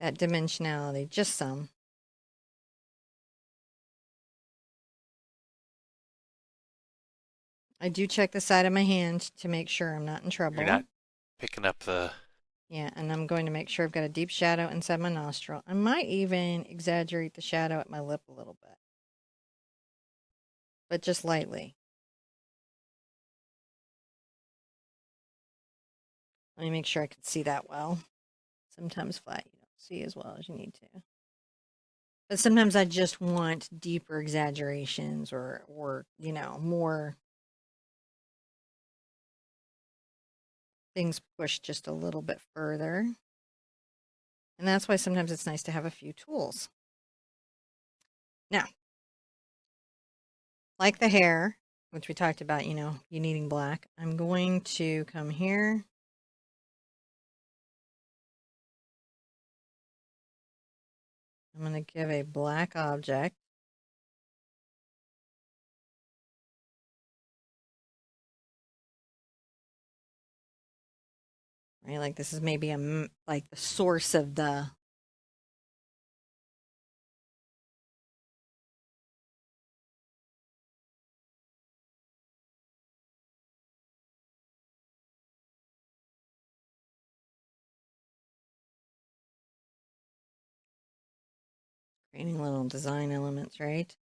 S1: dimensionality, just some. I do check the side of my hand to make sure I'm not in
S2: You're
S1: trouble.
S2: not picking up the.
S1: Yeah, and I'm going to make sure I've got a deep shadow inside my nostril. I might even exaggerate the shadow at my lip a little bit, but just lightly. Let me make sure I can see that well. Sometimes flat you don't see as well as you need to. But sometimes I just want deeper exaggerations or more things pushed just a little bit further. And that's why sometimes it's nice to have a few tools. Now, like the hair, which we talked about, you needing black, I'm going to come here. I'm going to give a black object. Right, like this is maybe like the source of the creating little design elements, right?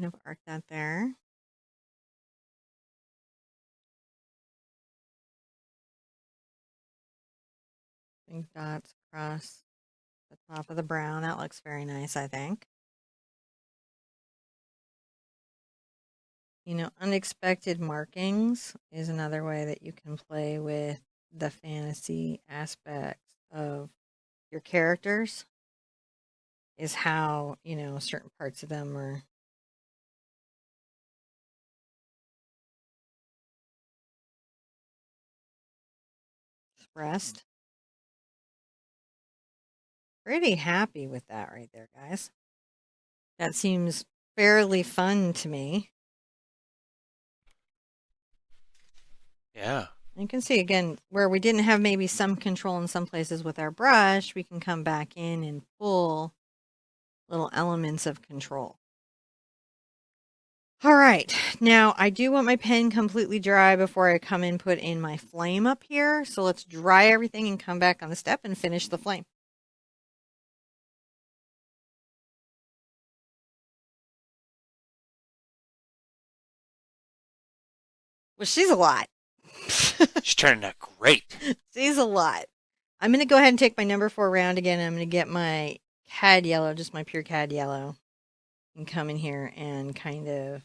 S1: kind of arc that there. Big dots across the top of the brown. That looks very nice, I think. You know, unexpected markings is another way that you can play with the fantasy aspects of your characters, is how, you know, certain parts of them are expressed. Pretty happy with that right there, guys. That seems fairly fun to me.
S2: Yeah.
S1: You can see again where we didn't have maybe some control in some places with our brush, we can come back in and pull little elements of control. All right, now I do want my pen completely dry before I come and put in my flame up here. So let's dry everything and come back on the step and finish the flame. Well, she's a lot.
S2: She's turning out great.
S1: She's a lot. I'm going to go ahead and take my number 4 round again. I'm going to get my cad yellow, just my pure cad yellow, and come in here and kind of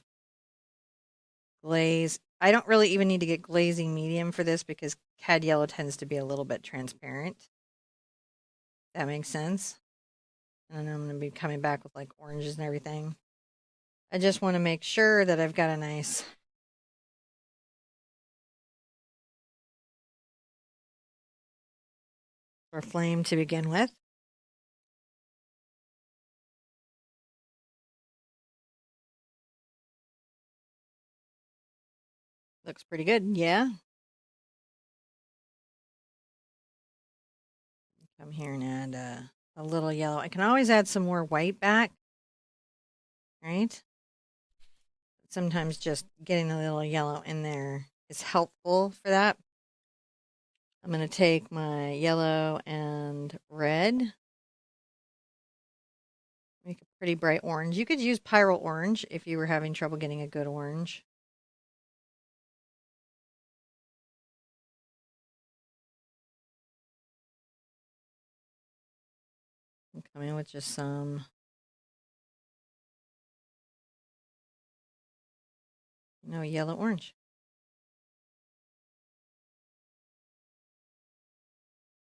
S1: glaze. I don't really even need to get glazing medium for this because cad yellow tends to be a little bit transparent. That makes sense. And I'm going to be coming back with like oranges and everything. I just want to make sure that I've got a nice or flame to begin with. Looks pretty good, yeah. Come here and add a little yellow. I can always add some more white back, right? Sometimes just getting a little yellow in there is helpful for that. I'm going to take my yellow and red, make a pretty bright orange. You could use Pyro Orange if you were having trouble getting a good orange. I'm coming with just some, yellow orange.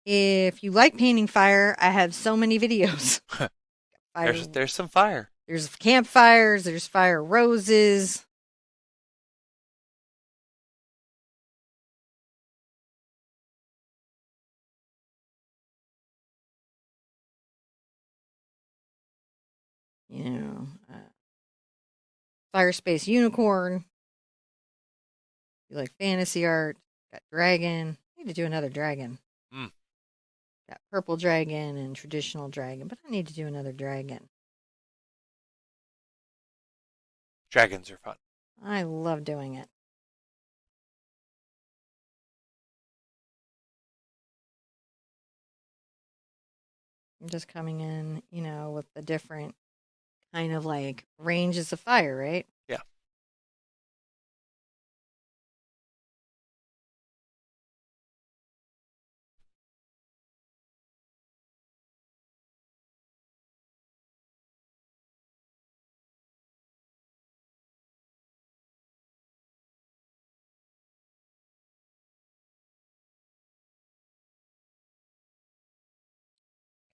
S1: If you like painting fire, I have so many videos. Fire,
S2: There's some fire.
S1: there's campfires, there's fire roses. You know, Fire Space Unicorn. You like fantasy art? Got dragon. I need to do another dragon.
S2: Mm.
S1: Got purple dragon and traditional dragon, but I need to do another dragon.
S2: Dragons are fun.
S1: I love doing it. I'm just coming in, with the different kind of like ranges of fire, right?
S2: Yeah.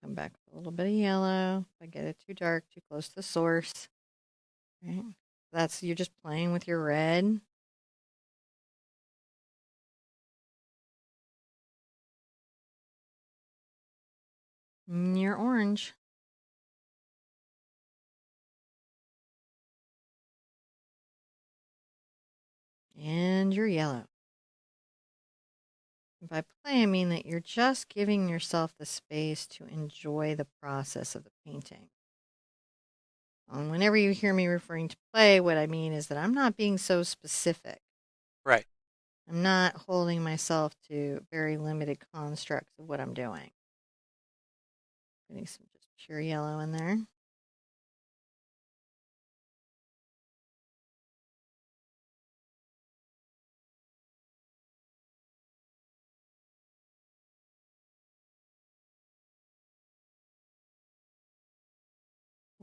S1: Come back with a little bit of yellow. If I get it too dark, too close to the source, right? That's you're just playing with your red. And your orange. And your yellow. By play, I mean that you're just giving yourself the space to enjoy the process of the painting. And whenever you hear me referring to play, what I mean is that I'm not being so specific.
S2: Right.
S1: I'm not holding myself to very limited constructs of what I'm doing. Putting some just pure yellow in there.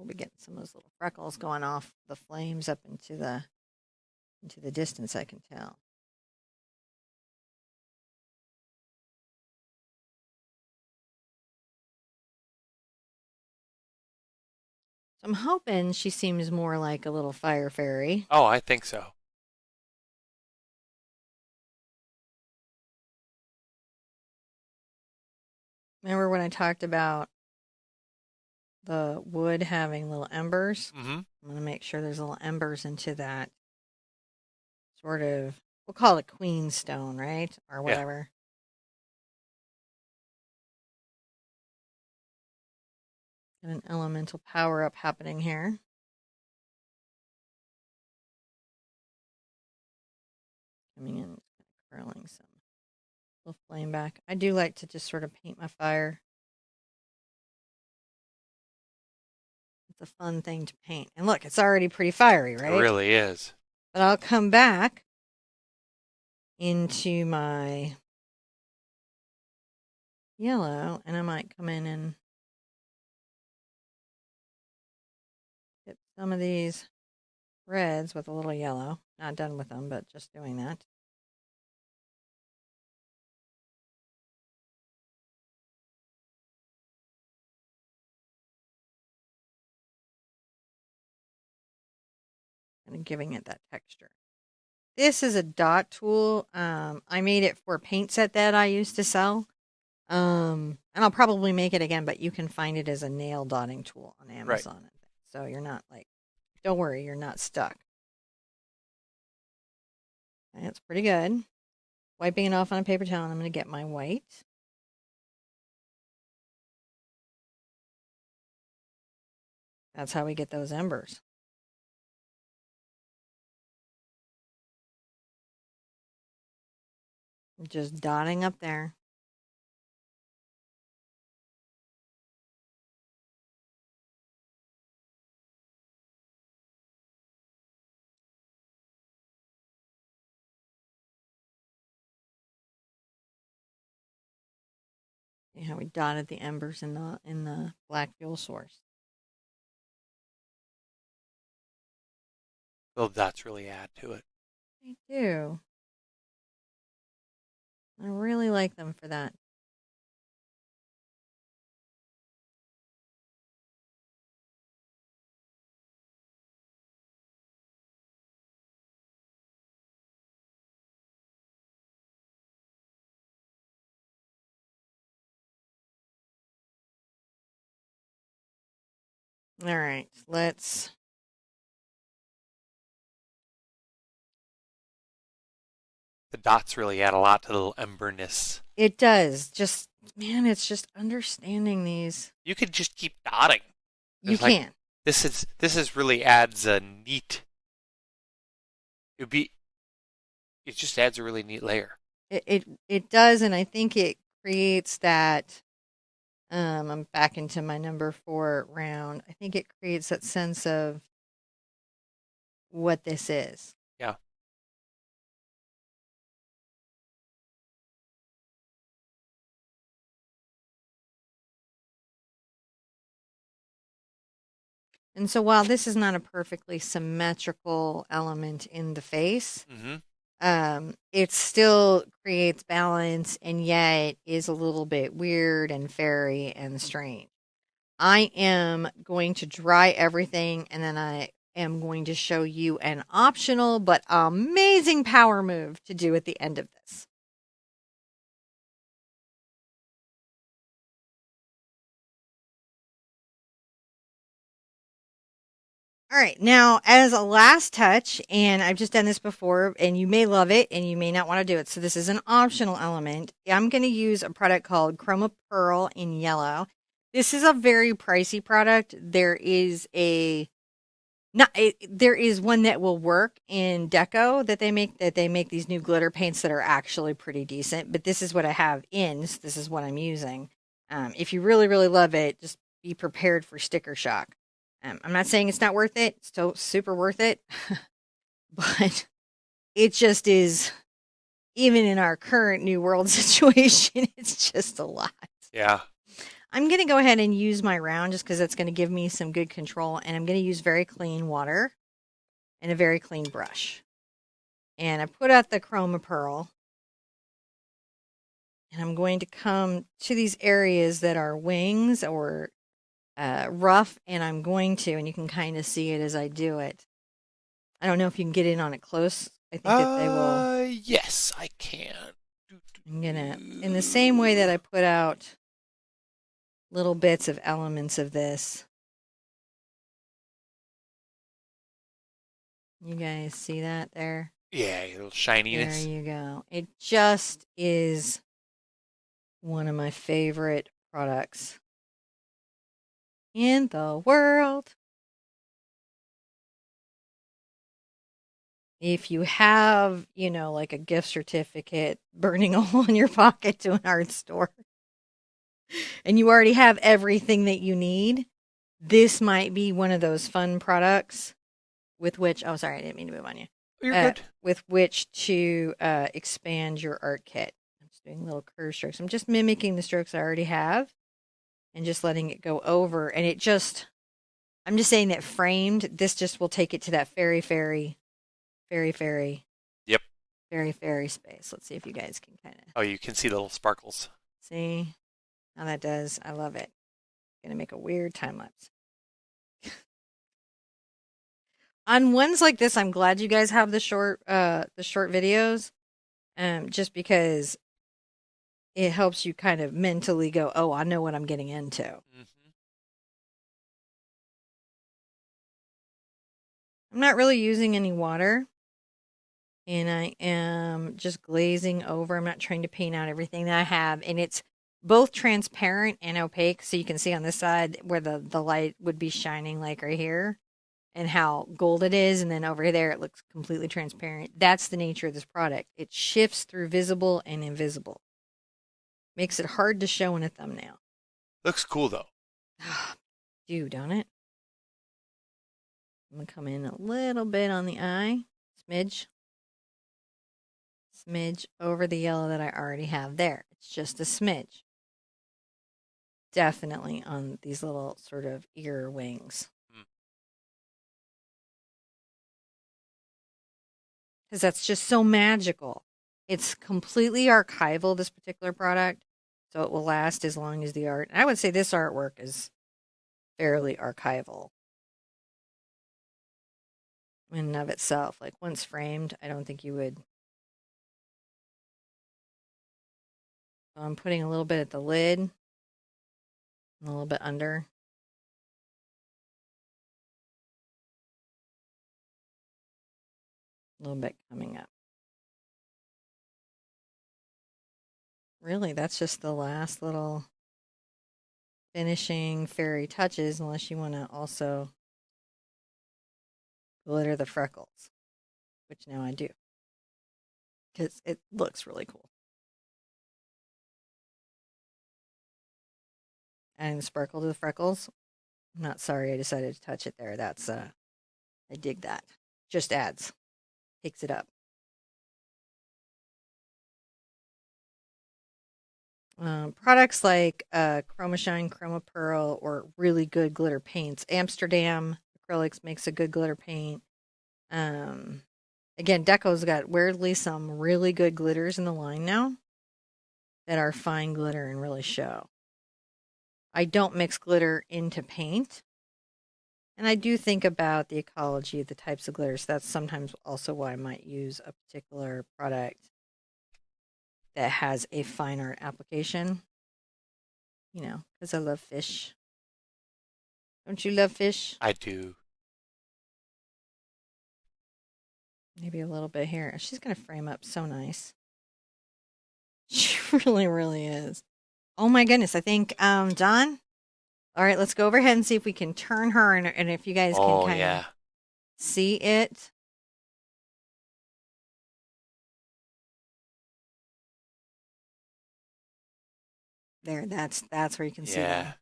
S1: We'll be getting some of those little freckles going off the flames up into the distance, I can tell. So I'm hoping she seems more like a little fire fairy.
S2: Oh, I think so.
S1: Remember when I talked about the wood having little embers?
S2: Mm-hmm.
S1: I'm going to make sure there's little embers into that sort of, we'll call it queen stone, right? Or
S2: Yeah.
S1: whatever. Got an elemental power up happening here. Coming in, curling some little flame back. I do like to just sort of paint my fire. It's a fun thing to paint. And look, it's already pretty fiery,
S2: It
S1: right?
S2: really is.
S1: But I'll come back into my yellow and I might come in and hit some of these reds with a little yellow. Not done with them, but just doing that. And giving it that texture. This is a dot tool. I made it for a paint set that I used to sell. And I'll probably make it again, but you can find it as a nail dotting tool on
S2: Right.
S1: Amazon. So you're not like, don't worry, you're not stuck. That's pretty good. Wiping it off on a paper towel, I'm going to get my white. That's how we get those embers. Just dotting up there. See how we dotted the embers in the black fuel source.
S2: Those dots really add to it.
S1: They do. I really like them for that. All right, let's.
S2: The dots really add a lot to the little emberness.
S1: It does. Just, man, it's just understanding these.
S2: You could just keep dotting.
S1: You
S2: It's like
S1: can.
S2: this is really adds a neat. It'd be it just adds a really neat layer.
S1: It does, and I think it creates that. I'm back into my number 4 round. I think it creates that sense of what this is.
S2: Yeah.
S1: And so while this is not a perfectly symmetrical element in the face,
S2: Mm-hmm.
S1: it still creates balance and yet is a little bit weird and fairy and strange. I am going to dry everything and then I am going to show you an optional but amazing power move to do at the end of this. All right, now as a last touch, and I've just done this before, and you may love it and you may not want to do it. So this is an optional element. I'm going to use a product called Chroma Pearl in yellow. This is a very pricey product. There is a not there is one that will work in deco that they make these new glitter paints that are actually pretty decent. But this is what I have in. So this is what I'm using. If you really really love it, just be prepared for sticker shock. I'm not saying it's not worth it. It's still super worth it. But it just is, even in our current new world situation, it's just a lot.
S2: Yeah.
S1: I'm going to go ahead and use my round just because that's going to give me some good control. And I'm going to use very clean water and a very clean brush. And I put out the Chroma Pearl. And I'm going to come to these areas that are wings or rough. And I'm going to, and you can kind of see it as I do it. I don't know if you can get in on it close. I think that they will.
S2: Yes, I can.
S1: I'm going to, in the same way that I put out little bits of elements of this. You guys see that there?
S2: Yeah, a little
S1: There
S2: shininess.
S1: you go. It just is one of my favorite products in the world. If you have, like a gift certificate burning a hole in your pocket to an art store and you already have everything that you need, this might be one of those fun products with which, oh, sorry, I didn't mean to move on you,
S2: You're good.
S1: with which to expand your art kit. I'm just doing little curve strokes. I'm just mimicking the strokes I already have and just letting it go over. And I'm just saying that framed, this just will take it to that fairy,
S2: Yep.
S1: fairy space. Let's see if you guys can kind of
S2: Oh, you can see the little sparkles.
S1: see how that does. I love it. Gonna make a weird time lapse. On ones like this, I'm glad you guys have the short videos, just because it helps you kind of mentally go, oh, I know what I'm getting into.
S2: Hmm.
S1: I'm not really using any water, and I am just glazing over. I'm not trying to paint out everything that I have, and it's both transparent and opaque, so you can see on this side where the light would be shining, like right here, and how gold it is, and then over there it looks completely transparent. That's the nature of this product. It shifts through visible and invisible. Makes it hard to show in a thumbnail.
S2: Looks cool though.
S1: Do, don't it? I'm gonna come in a little bit on the eye. Smidge. Smidge over the yellow that I already have there. It's just a smidge. Definitely on these little sort of ear wings.
S2: Mm.
S1: Because that's just so magical. It's completely archival, this particular product. So it will last as long as the art. And I would say this artwork is fairly archival in and of itself. Like once framed, I don't think you would. So I'm putting a little bit at the lid, and a little bit under. A little bit coming up. Really, that's just the last little finishing fairy touches, unless you want to also glitter the freckles, which now I do because it looks really cool. Adding the sparkle to the freckles. I'm not sorry I decided to touch it there. I dig that. Just adds, takes it up. Products like Chroma Shine, Chroma Pearl, or really good glitter paints. Amsterdam Acrylics makes a good glitter paint. Um, Again, Deco's got weirdly some really good glitters in the line now that are fine glitter and really show. I don't mix glitter into paint. And I do think about the ecology of the types of glitters. That's sometimes also why I might use a particular product that has a fine art application, because I love fish. Don't you love fish?
S2: I do.
S1: Maybe a little bit here. She's going to frame up so nice. She really, really is. Oh my goodness. I think, Don, all right, let's go overhead and see if we can turn her and if you guys can
S2: Oh
S1: kind of
S2: yeah.
S1: see it. There, that's where you can see
S2: Yeah.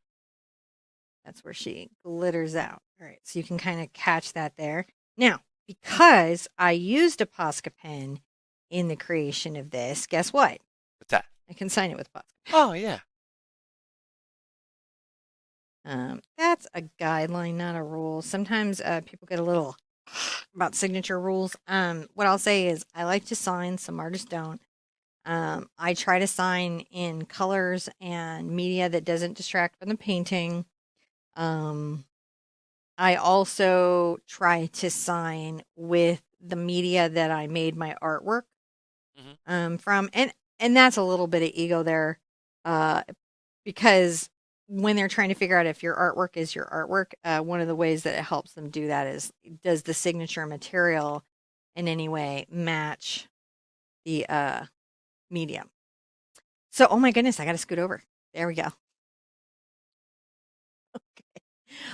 S1: that's where she glitters out. All right, so you can kind of catch that there. Now, because I used a Posca pen in the creation of this, guess what?
S2: What's that?
S1: I can sign it with Posca pen.
S2: Oh yeah.
S1: That's a guideline, not a rule. Sometimes people get a little about signature rules. What I'll say is I like to sign, some artists don't. I try to sign in colors and media that doesn't distract from the painting. Um, I also try to sign with the media that I made my artwork
S2: Hmm.
S1: from, and that's a little bit of ego there, uh, because when they're trying to figure out if your artwork is your artwork, one of the ways that it helps them do that is does the signature material in any way match the medium? So, oh my goodness, I got to scoot over. There we go.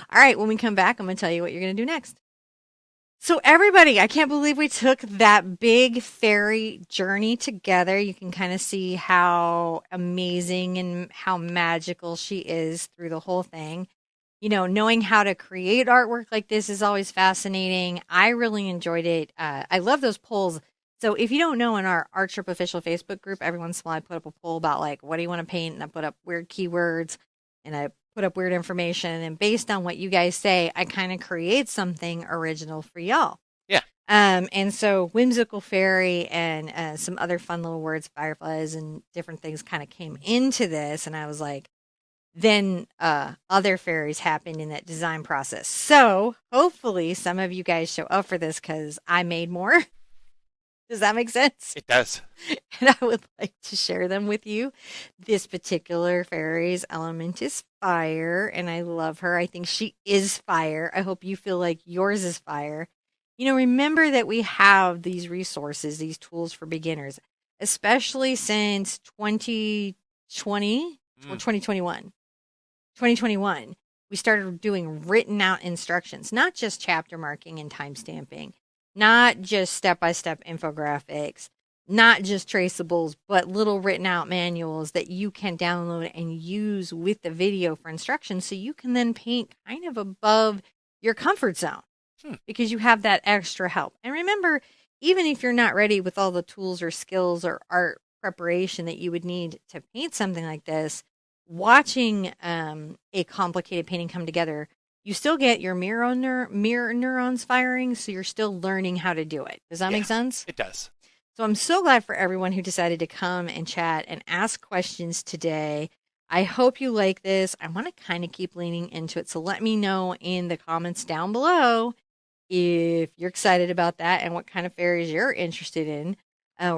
S1: All right, when we come back, I'm going to tell you what you're going to do next. So, everybody, I can't believe we took that big fairy journey together. You can kind of see how amazing and how magical she is through the whole thing. You know, knowing how to create artwork like this is always fascinating. I really enjoyed it. I love those polls. So, if you don't know, in our Art Sherpa official Facebook group, every once in a while I put up a poll about like, what do you want to paint? And I put up weird keywords and I put up weird information. And based on what you guys say, I kind of create something original for y'all.
S2: Yeah.
S1: And so whimsical fairy and some other fun little words, fireflies and different things kind of came into this. And I was like, then other fairies happened in that design process. So hopefully some of you guys show up for this because I made more. Does that make sense?
S2: It does.
S1: And I would like to share them with you. This particular fairy's element is fire, and I love her. I think she is fire. I hope you feel like yours is fire. You know, remember that we have these resources, these tools for beginners, especially since 2020 or
S2: Mm.
S1: 2021. 2021, we started doing written out instructions, not just chapter marking and time stamping, not just step by step infographics, not just traceables, but little written out manuals that you can download and use with the video for instructions so you can then paint kind of above your comfort zone
S2: Hmm.
S1: because you have that extra help. And remember, even if you're not ready with all the tools or skills or art preparation that you would need to paint something like this, watching a complicated painting come together, you still get your mirror neurons firing, so you're still learning how to do it. Does that make
S2: Yeah,
S1: sense?
S2: it does.
S1: So I'm so glad for everyone who decided to come and chat and ask questions today. I hope you like this. I want to kind of keep leaning into it. So let me know in the comments down below if you're excited about that and what kind of fairies you're interested in,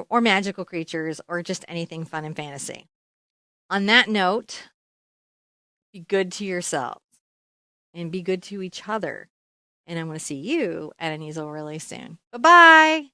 S1: or magical creatures, or just anything fun and fantasy. On that note, be good to yourselves and be good to each other. And I'm going to see you at an easel really soon. Bye bye.